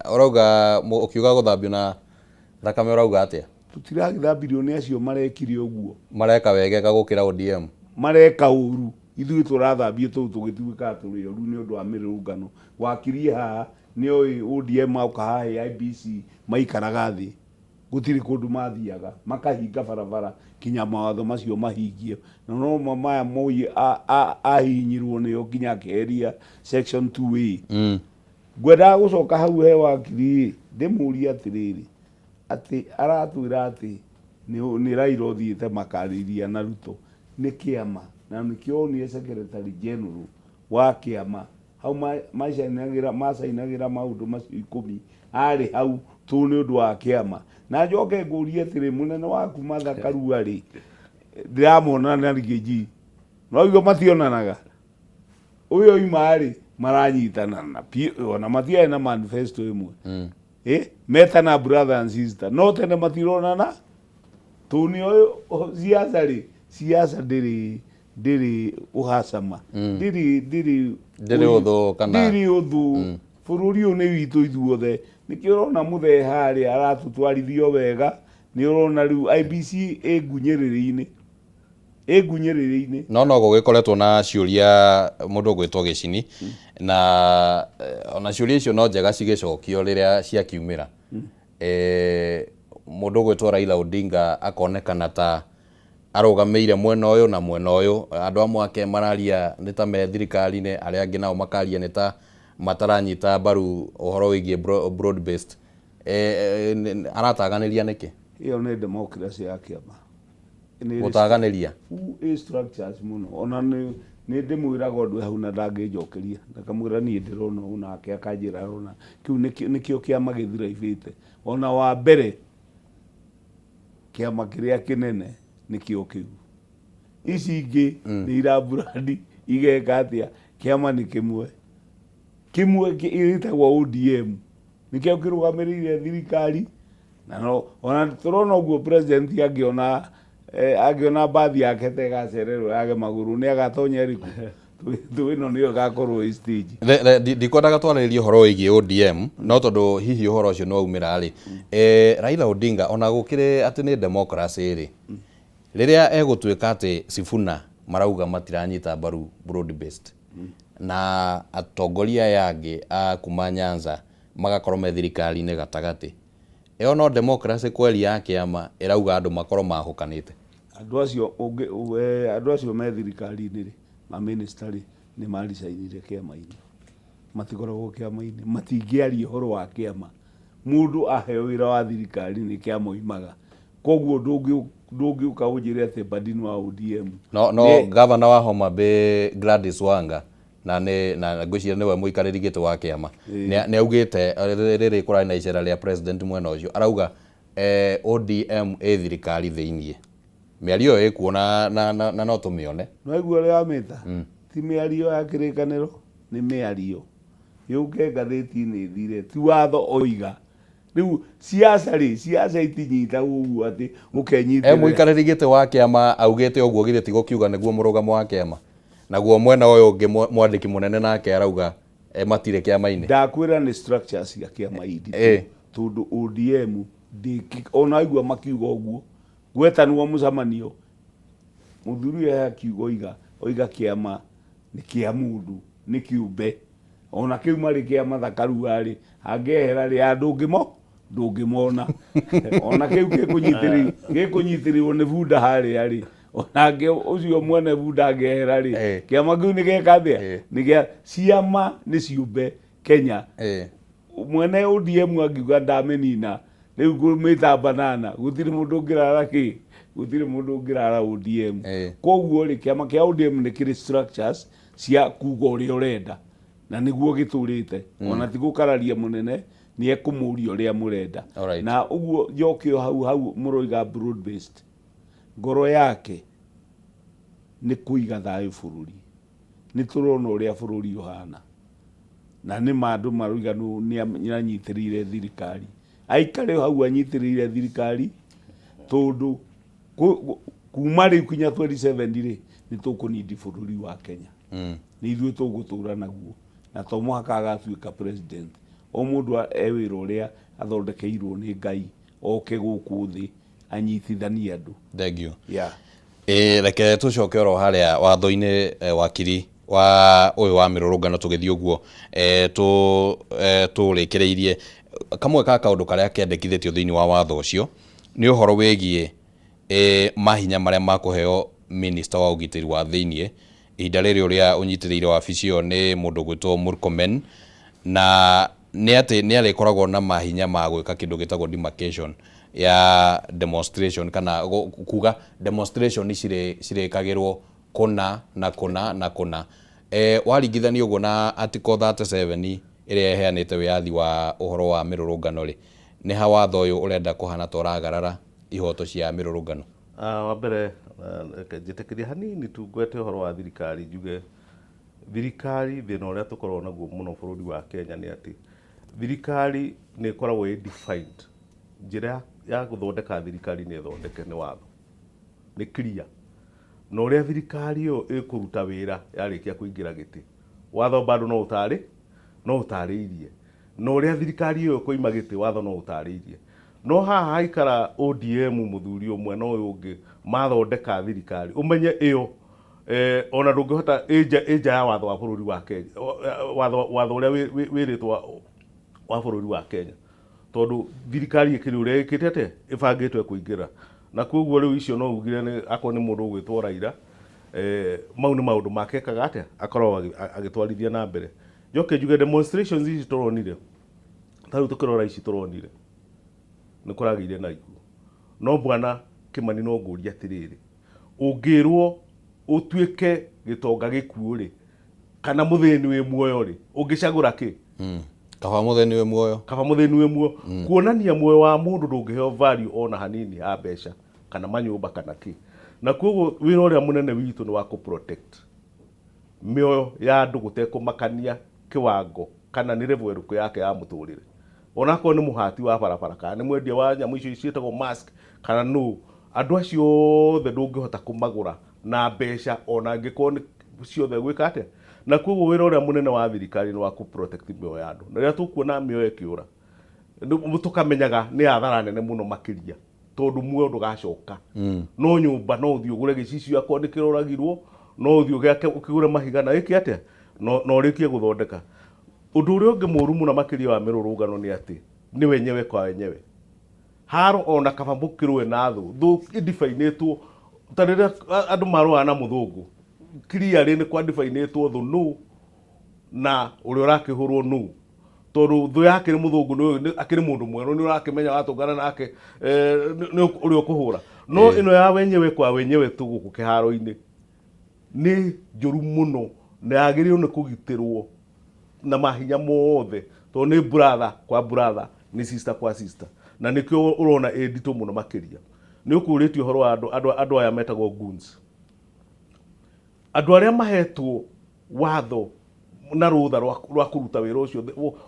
Ũrauga ũkiuga gũthambio na thakame ũrauga atĩa? Tũtiragĩthambirio nĩ acio marekire ũguo, mareka wegega gũkĩra ODM, mareka ũru. Ithuĩ tũrathambio tũu tũgĩtuĩka tũrĩ oru nĩ ũndũ wa mĩrũrũngano. Wakirie haha nĩ oĩ ODM auka haha IBC maikaraga thĩ, gũtirĩ kũndũ mathiaga, makahinga barabara kinya mawatho macio mahingio. Na no maya moĩ ahinyirwo nĩo kinya akĩheria section 2A. Ngwendaga gũcoka hau he wakiri ndĩmũrie atĩrĩrĩ, atĩ aratwĩra atĩ nĩ Raila ũthiĩte makarĩria na Ruto nĩ kĩama, na nĩkĩo onire secretary general wa kĩama hau macainagĩra maũndũ macio 10 arĩ hau tũ nĩ ũndũ wa kĩama. Na njoke ngũrie atĩrĩ, mũnene waku Martha Karua rĩ, ndiramona na Rigiji, no igo mationanaga ũyũ oima rĩ maranyitana na ona matiae na manifesto ĩmwe metana brother and sister, no tene matironana tũ nĩ ũyũ siasa ndĩrĩ uhasama, ndĩrĩ ũthũ. Bũrũri ũyũ nĩ witũ ithuothe, nĩkĩo ũrona mũthee harĩa aratũtwarithio wega, nĩ ũrona rĩu IBC ĩngunyĩrĩrĩ-inĩ. No gũgĩkoretwo na ciũria mũndũ ũgwĩtwo Gĩcini, na ona ciũria icio no njega cigĩcokio rĩrĩa ciakiumĩra. Mũndũ ũgwĩtwo Raila Odinga akonekana ta arugameire mwena uyu na mwena uyu, andu amwe ake mararia ni ta me thirikari-ini, aria angi nao makaria ni ta mataranyita mbaru uhoro wigie broad based. Arataganiria niki? Iyo ni democracy ya kiama. Gutaganiria structures muno, ona ni ndimwiraga undu hau na ndangijokeria, ndakamwira nie ndirona u nake akanjira arona kiu nikio kiama githiraivite. Ona wa mbere kiama kiria kinene nikio kiu, ici ingi ni iraburandi igeka atia. Kiama ni kimwe gitagwo ODM, nikio kirugamiriire thirikari, na no ona turona uguo president agiona bathi yake tegacererwo yage maguru ni agatonya riku tuino niyo gakorwo stage. Ndikwendaga twarĩrĩrie ũhoro wĩgiĩ ODM, no tondũ hihi ũhoro ũcio no umĩra rĩ, Raila Odinga ona gũkĩrĩ atĩ nĩ democracy rĩ, rĩrĩa egũtuĩka atĩ Sifuna marauga matiranyita mbaru broad based, na atongoria yangĩ a kuma Nyanza magakorwo me thirikari-inĩ gatagatĩ, ĩyo no democracy kweli ya kĩama ĩrauga andũ makorwo mahukanĩte? Andũ acio me thirikari-inĩ rĩ, ma minister rĩ, nĩ maricainire kĩama-inĩ, matikoragwo kĩama-inĩ, matingĩaria ũhoro wa kĩama. Mũndũ aheo wĩra wa thirikari nĩ kĩama oimaga, koguo ndũngĩũka ũnjĩre atĩ Badini wa ODM. No governor wa Homa Bay Gladys Wanga na ngwĩciria nĩwe mũikarĩri gĩtĩ wa kĩama nĩ augĩte rĩrĩ kũrarĩ na icera rĩa president mwena ũcio, arauga ODM ĩ thirikari thĩiniĩ. Mĩario ĩyo ĩkuo na no tũmĩone. No iguo ũrĩa wamĩta, ti mĩario ya kĩrĩkanĩro, nĩ mĩario yũke ngathĩti-inĩ ĩthire, ti watho oiga. Rĩu ciaca itinyita ũguo atĩ ũkenyitĩrĩra. Mũikarĩri gĩtĩ wa kĩama augĩte ũguo githĩ tigo kiuga nĩguo mũrũgamo wa kĩama, naguo mwena ũyũ ũngĩ mwandĩki mũnene nake arauga matirĩ kĩama-inĩ. Ndakwĩra nĩ structures cia kĩama iritũ, tondũ ODM ona igua makiuga ũguo gwetanwo mũcemanio, mũthuri ũyũ akiuga oiga kĩama nĩ kĩa mũndũ, nĩ kĩũmbe, ona kĩu marĩ kĩama thakaru arĩ angĩehera rĩ ndũngĩmona ona kĩu gĩkũnyitĩrĩrwo nĩ bunda harĩa rĩ, onake ũcio mwene bunda angĩehera rĩ, kĩama kĩu nĩ geka atĩa? Nĩ gĩa ciama nĩ ciũmbe Kenya. Mwene ODM angiuga ndamĩnina rĩu ngũmĩta banana, gũtirĩ mũndũ ũngĩrara kĩ, gũtirĩ mũndũ ũngĩrara ODM. Koguo rĩ, kĩama kĩa ODM nĩ kĩrĩ structures cia kuga ũrĩa ũrenda, na nĩguo gĩtũrĩte, ona ti gũkararia mũnene, nĩ ekũmũria ũrĩa mũrenda. Na ũguo njoke hau mũroiga broad based, ngoro yake nĩ kũiga thayũ bũrũri. Nĩ tũrona ũrĩa bũrũri ũhana, na nĩ andũ maroiga nĩ anyitĩrĩire thirikari, aikare hau anyitĩrĩire thirikari, tondũ kuma rĩu kinya 27 rĩ, nĩ tũkũnindi bũrũri wa Kenya, nĩ ithuĩ tũgũtũra naguo, na to mũhaka agatuĩka president. O mũndũ wĩra ũrĩa athondekeirwo nĩ Ngai, oke gũkũ thĩ anyitithanie andũ. Thank you. Reke tũcoke oro harĩa watho-inĩ wakiri wa ũyũ wa mĩrũrũngano tũgĩthiĩ ũguo tũrĩkĩrĩirie kamwe ka kaũndũ karĩa kendekithĩtio thĩinĩ wa watho ũcio nĩ ũhoro wĩgiĩ mahinya marĩa makũheo minister wa ũgitĩri wa thĩinĩ ihinda rĩrĩ ũrĩa ũnyitĩrĩire wabici ĩyo nĩ mũndũ gwĩtwo Murkomen, na nĩ atĩ nĩ arĩkoragwo na mahinya ma gwĩka kĩndũ gĩtagwo demarcation ya demonstration, kana kuga demonstration cirĩkagĩrwo kũna na kũna na kũna. Waringithania ũguo na article 37 ĩrĩa ĩheanĩte wĩyathi wa ũhoro wa mĩrũrũngano rĩ, nĩ ha watho ũyũ ũrenda kũhana ta ũragarara ihoto cia mĩrũrũngano? Wa mbere njĩtĩkĩria hanini tu ngwete ũhoro wa thirikari, njuge thirikari thĩna ũrĩa tũkoragwo naguo mũno bũrũri wa Kenya nĩ atĩ thirikari nĩ ĩkoragwo defined, njĩra ya gũthondeka thirikari nĩ ĩthondeke nĩ watho, nĩ clear, na ũrĩa thirikari ĩyo ĩkũruta wĩra yarĩkia kũingĩra gĩtĩ, watho bado no ũtarĩirie, na ũrĩa thirikari ĩyo ĩkoima gĩtĩ, watho no ũtarĩirie. No haha haikara ODM mũthuri ũmwe na ũyũ ũngĩ mathondeka thirikari, ũmenye ĩyo ona ndũngĩhota ĩnja ya watho wa bũrũri wa Kenya, watho ũrĩa wĩrĩtwo wa bũrũri wa Kenya, tondũ thirikari ĩkĩrĩ ũrĩa ĩkĩte atĩ ĩbangĩtwo kũingĩra na koguo riu icio no ugire ni akwa ni mundu gwitwo Raila mau ni maundu make kaga atia akorwo agitwarithia na mbere njoke njuge demonstrations ici turonire taru tukirora ici turonire ni kuragire na iku no bwana Kimani no nguria atiriri ungirwo utuike gitonga gikuo ri kana muthini wi muoyo ri ungicagura ki kaba muthini wi muoyo kuonania muoyo wa mundu ndungiheo value ona hanini ha mbeca kana manyumba kana ki na koguo wira uria munene witu ni wa ku protect mioyo ya andu gutekumakania kiwango kana ni level iriku yake ya muturire onako ni muhati wa barabara kana ni mwendia wa nyamu icio cietagwo mask kana no andu acio othe ndungihota kumagura na mbeca ona angikoni ciothe gwika atia na koguo wira uria munene wa thirikari ni wa ku protect mioyo ya andu na ria tukuona mioyo ikiura tukamenyaga ni athara nene muno makiria tondu muoyo ndugacoka no nyumba no uthio gure gicicio akwa ni kiroragirwo no uthio giake ukigure mahiga na iki atia no rikie guthondeka undu uria ungi muru muno makiria wa mirurungano ni ati ni wenyewe kwa wenyewe haro ona kaba mukirwe na thu indifainetwo tarira andu marwa na muthungu clearly ni kwa indifainetwo thu no na uria urakihurwo no tondu thu yake ni muthungu ni akiri mundu mweru ni urakimenya watungana nake ni uria ukuhura no ino ya wenyewe kwa wenyewe tu guku kiharo-ini ni njuru muno na yagirirwo ni kugitirwo na mahinya mothe to ni brother kwa brother ni sister kwa sister na nikio urona edito muno makiria ni ukuritio horo andu aya metagwo goons andu aria mahetwo watho na rutha rwa kuruta wira ucio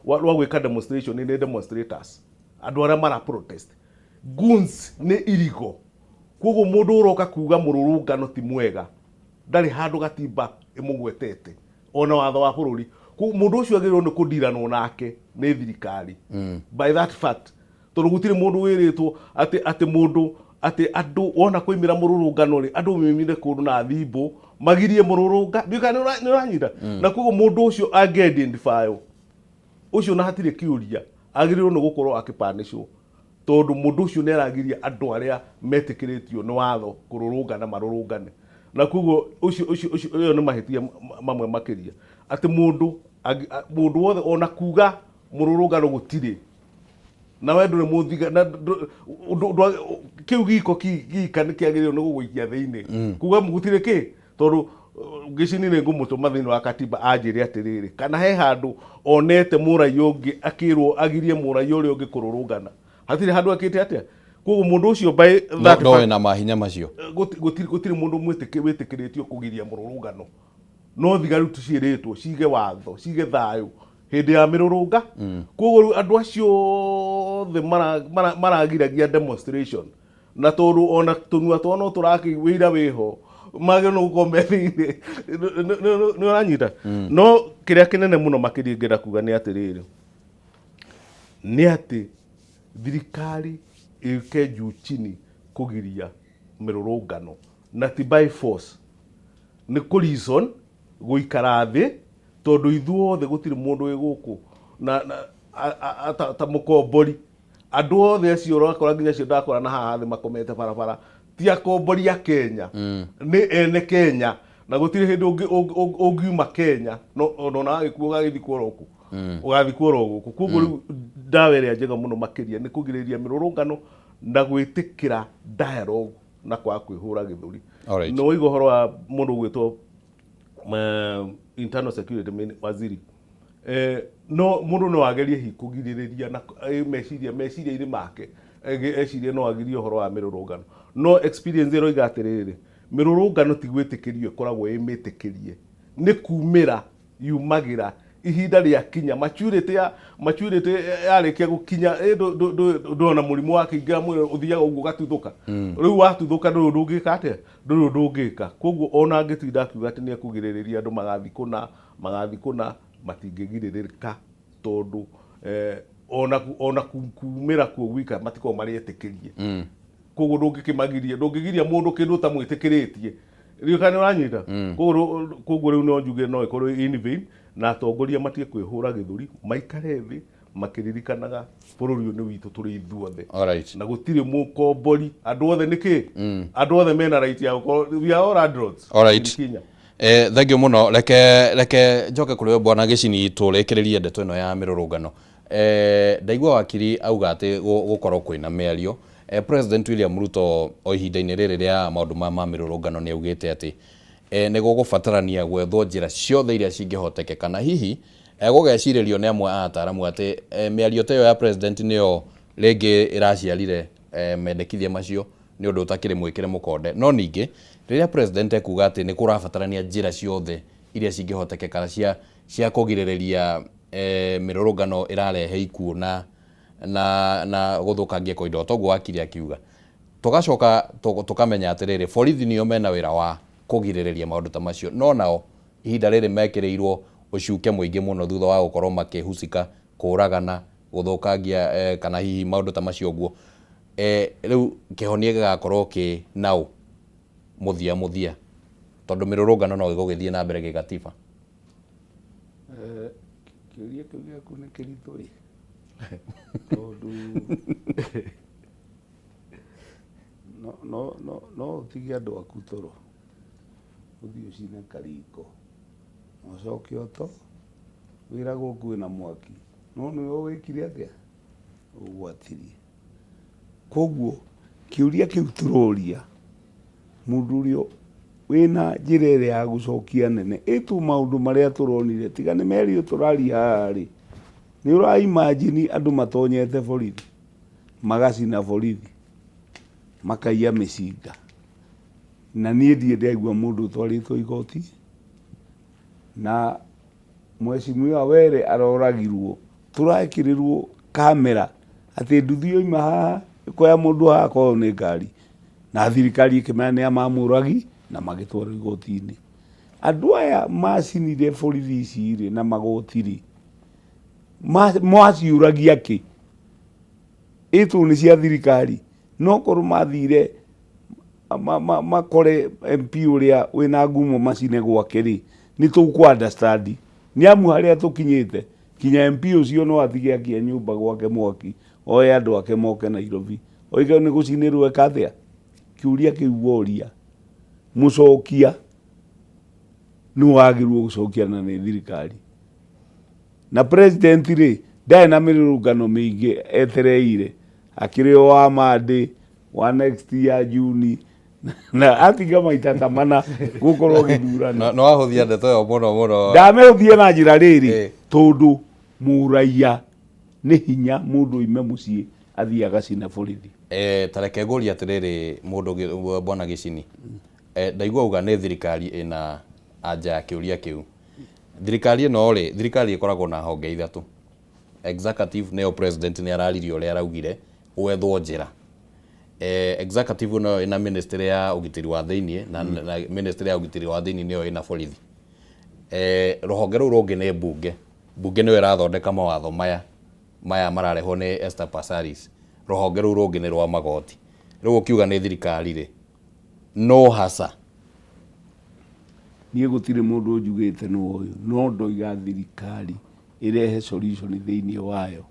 rwa gwika demonstration ni demonstrators andu aria mara protest goons ni irigo koguo mundu uroka kuga mururungano ti mwega ndari handu gatimba imugwetete ona watho wa bururi mundu ucio agirwo ni kundiranwo nake ni thirikari by that fact tondu gutire mundu wiritwo ati mundu ati andu wona kwimira mururungano ri andu mimire kundu na thimbo magirie mururunga ndika ni uranyita na koguo mundu ucio age identify ucio na hatire kiuria agirwo ni gukorwo akipanishwo tondu mundu ucio ni aragiria andu aria metikiritio ni watho kururungana marurungane na koguo ucio ni mahitia mamwe makiria ati mundu wothe ona kuga mururungano gutire na wendu ni muthiga na kiu giko gika ni kiagiriro ni gugwikia thiini kuga mugutire ki tondu gicini ni ngumutuma thiini wa katiba anjire atiriri kana he handu onete murai ungi akirwo agirie murai uri ungi kururungana hatire handu akite atia koguo mundu ucio by that no na mahinya macio gutire mundu mwitikiritio kugiria mururungano no thigaru tuciritwo cige watho cige thayu hindi ya mirurunga koguo andu acio the maragiragia demonstration na tondu ona tunua tono turaki wira wiho magio no gombe thini ni uranyita no kiria kinene muno makiria ngenda kuga ni atiriri ni ati thirikari ike juu chini kugiria mirurungano na ti by force ni ku reason guikara thi tondu ithuothe gutire mundu wi guku na ta mukombori andu othe acio urakora nginya cio ndakora na haha thi makomete barabara ti akombori ya Kenya ni ene Kenya na gutire hindi ungiuma Kenya no na agikuo gagithikwo roku ugathikwo roku koguo riu ndawa iria njega muno makiria ni kugiriria mirurungano na gwitikira dialogue na kwa kwihura githuri no igo horo wa mundu gwitwo internal security waziri no mundu no agerie hi kugiririria na meciria iri make eciria no agirie horo wa mirurungano no experience ero igatiriri mirurungano ti gwitikirio koragwo imitikirie ni kumira yumagira ihinda ria kinya maturity yarikia gukinya ndona murimu wake ingira mwire uthiaga uguo gatuthuka riu watuthuka ndu ndungika atia ndu ndungika koguo ona ngitinda akiuga ati ni akugiririria andu magathi kuna matingigiririka tondu ona kumira kuo gwika matiko mari etikirie koguo ndungigiria mundu kindu ta mwitikiritie riu kana uranyita koguo riu no njuge no ikorwo in vain na atongoria matie kwihura githuri maikare thi makiririkanaga bururi ni witu turi ithuothe alright na gutire mukombori andu othe niki andu othe mena right ya we are all adults alright thank you muno reke njoke kuri bwana Gicini turekeririe ndeto ino ya mirurungano ndaigua wakiri auga ati gukorwo kwina miario President William Ruto o ihinda-inĩ rĩrĩ rĩa maũndũ ma mirurungano ni augite ati ni gugubatarania gwethwo njira ciothe iria cingĩhotekeka na hihi gũgecirĩrio nĩ amwe a ataramu ati mĩario ta ĩyo ya president nĩyo rĩngĩ ĩraciarire mendekithia macio nĩ ũndũ ũtakĩrĩ mwĩkĩre mũkonde no ningĩ rĩrĩa president ekuga atĩ nĩ kũrabatarania njĩra ciothe iria cingĩhotekeka cia kũgirĩrĩria mĩrũrũngano ĩrarehe ikuũ na gũthũkangia kwa indo toguo wakiri akiuga tugacoka tukamenya atĩrĩrĩ borithi nĩo mena wĩra wa kũgirĩrĩria maũndũ ta macio no nao ihinda rĩrĩ mekĩrĩirwo ucuke muingi muno thutha wa gukorwo makĩhucika kũragana gũthũkangia kana hihi maũndũ ta macio guo rĩu kĩhonia gĩgakorwo kĩ nao muthia tondũ mĩrũrũngano no ĩgũgĩthiĩ na mbere gĩgatiba kĩũria kĩu gĩaku nĩ kĩritũ ĩ tondũ no ũtige andũ aku toro ũthiĩ ũcine kariko ũcoke oto wĩragwo kwĩna mwaki no nĩwe wĩkire atĩa ũgwatirie koguo kĩũria kĩu tũroria mũndũ ũrĩa wĩna njĩra ĩrĩa ya gũcokia nene ĩtu maũndũ marĩa tũronire tiga nĩ merio tũraria haha rĩ nĩ ũraimagine andũ matonyete borithi magacina borithi makaiya mĩcinga na niĩ ndirĩ ndaigua mũndũ ũtwarĩtwo igoti na Mheshimiwa Were aroragirwo tũrekĩrĩrwo kamera atĩ nduthi yoima haha ĩkoya mũndũ haha korwo nĩ ngari na thirikari ĩkĩmenya nĩ amamũragi na magĩtwarwo igoti-inĩ andũ aya macinire borithi ici rĩ na magoti rĩ mwaciũragia kĩ ĩtũ nĩ cia thirikari no korwo mathire makore MP ũrĩa wĩna ngumo macine gwake rĩ nĩ tũkũ understand nĩ amu harĩa tũkinyĩte kinya MP ũcio no atige akia nyũmba gwake mwaki oye andũ ake moke Nairobi oiga nĩ gũcinĩrwo eka atĩa kĩũria kĩu woria mũcokia nĩ wagĩrĩirwo gũcokiana nĩ thirikari na president rĩ ndarĩ na mĩrũrũngano mĩingĩ etereire akĩrĩ o wa Monday wa next year June na atiga maita ta mana gukorwo githurano no ahuthia ndeto yo muno ndamehũthie na njĩra rĩrĩ tondũ mũraiya nĩ hinya mũndũ ime mũciĩ athiĩ agacina borithi tareke ngũria atĩrĩrĩ mũndũ bwana Gicini ndaigua uga nĩ thirikari ĩna anja ya kĩũria kĩu thirikari ĩno rĩ thirikari ĩkoragwo na honge ithatũ executive nĩyo president nĩ araririe ũrĩa araugire gwethwo njĩra executive no ina ministry ya ũgitĩri wa thĩinĩ na ministry ya ũgitĩri wa thĩinĩ nĩyo ina borithi rũhonge rũu rũngĩ nĩ mbunge nĩyo ĩrathondeka mawatho maya mararehwo nĩ Esther Passaris rũhonge rũu rũngĩ nĩ rwa magoti rĩu ũkiuga nĩ thirikari rĩ no hasa niĩ gũtirĩ mũndũ njugĩte nĩ ũyũ no ndoiga thirikari ĩrehe solution thĩinĩ wayo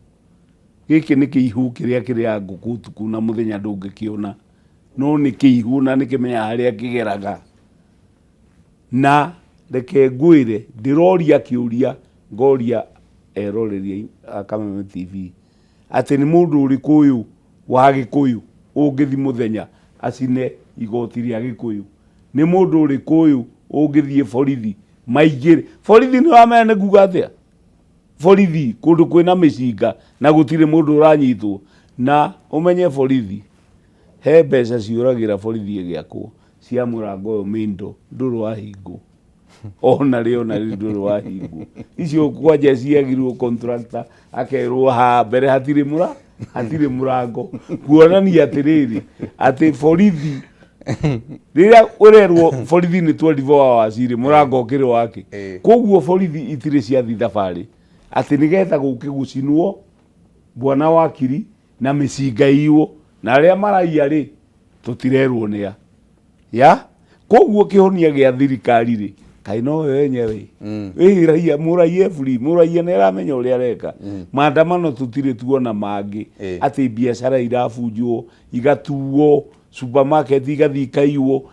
gĩkĩ nĩ kĩihu kĩrĩa kĩrĩa ngũkũ ũtukũ na mũthenya ndũngĩkĩona no nĩ kĩihu na nĩ kĩmenya harĩa kĩgeraga na reke ngwĩre ndĩroria kĩũria ngoria eroreria Kameme TV atĩ nĩ mũndũ ũrĩkũ ũyũ wa Gĩkũyũ ũngĩthi mũthenya acine igoti rĩa Gĩkũyũ nĩ mũndũ ũrĩkũ ũyũ ũngĩthiĩ borithi maingĩ borithi nĩ wamenya nĩ kuuga atĩa borithi kũndũ kwĩna mĩcinga na gũtirĩ mũndũ ũranyitwo na ũmenye borithi he mbeca ciũragĩra borithi ĩgĩakwo cia mũrango ũyũ mĩndo ndũrĩ wahingwo ona rĩo ndũrĩ wahingwo icio kwanja ciagirwo contractor akerwo ha mbere hatirĩ mũrango kuonania atĩrĩrĩ atĩ borithi rĩrĩa ũrerwo borithi nĩ 24 hours rĩ mũrango ũkĩrĩ wake koguo borithi itirĩ ciathi thabarĩ atĩ nĩgetha gũke gũcinwo bwana wakiri na mĩcinga iywo na arĩa maraiya rĩ tũtirerwo nĩa ya koguo kĩhonia gĩa thirikari rĩ kaino wenyewe raia muraia free muraia ne ramenya uria areka maandamano tutire tuona mangi ati biashara irabunjwo igatuo supermarket igathikaiwo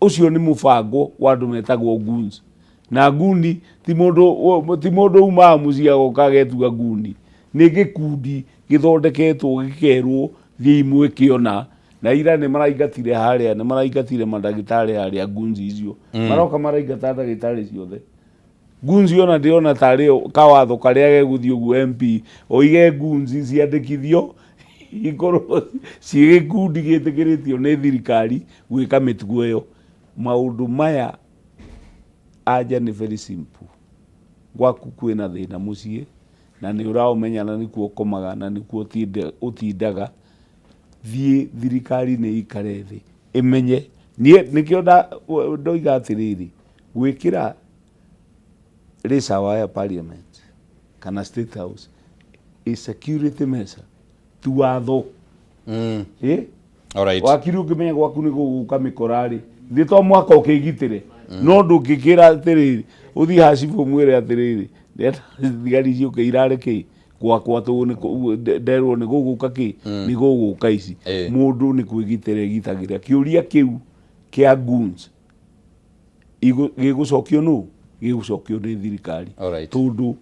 ucio ni mubango wa andu metagwo goons na nguni ti mundu uma mucia gokagetua nguni ni gikundi githondeketwo gikerwo thii imwe kiona na ira ni maraigatire haria ni maraigatire mandagitari haria gunzi icio maroka maraigata ndagitari ciothe gunzi ona ndiona tari kawatho karia geguthio gu MP oige gunzi ciandikithio ikorwo cigikundi gitikiritio ni thirikari gwika mitugo iyo maundu maya aja ni very simple gwaku kwina thina mucie na ni uraumenya na nikuo komaga na nikuo utindaga thie thirikari ni ikare thi imenye nikio ndoiga atiriri gwikira reservoir ya parliament kana state house a security measure tuwatho alright wakiri ukimenya gwaku ni guguka mikorari thi to mwaka ukigitire no ndungikira atiriri uthi hasibu mwire atiriri thigari ciuke irareke gwakwa tu nderwo ni guguka ki ni guguka ici mundu ni kwigitira gitagira kiuria kiu kia goons gigucokio nu gigucokio ni thirikari tondu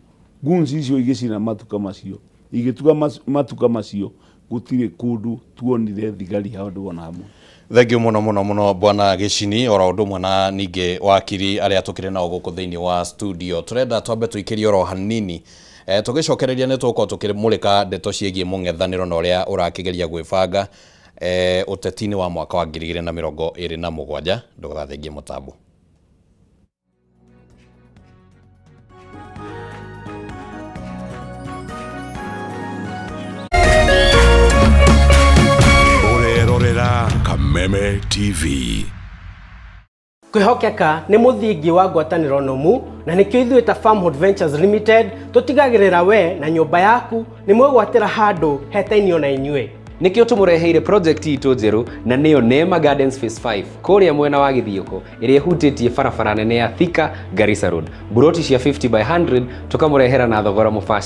goons icio igicina matuka macio igituga matuka macio gutire kundu tuonire thigari handu ona hamwe. Thank you muno bwana Gicini ora undu mwana ninge wakiri aria tukire nao guku thiini wa studio turenda twambe tuikirie oro hanini tugicokereria ni tuko tukimulika ndeto ciegie mung'ethaniro na uria urakigeria gwibanga utetini wa mwaka wa 2027 ndugathengie mutambo. Kameme TV. Kwihokeka ni muthingi wa ngwataniro nomu na nikio ithuĩ ta Farmhood Ventures Limited tutigagirira we na nyumba yaku ni mwegwatira handu hetainio na inyue nikio tumureheire project itu njeru na niyo Neema Gardens Phase 5 kuria mwena wa Githioko iria hutitie barabara nene ya Thika Garissa Road buroti cia 50 by 100 tukamurehera na thogora mufaci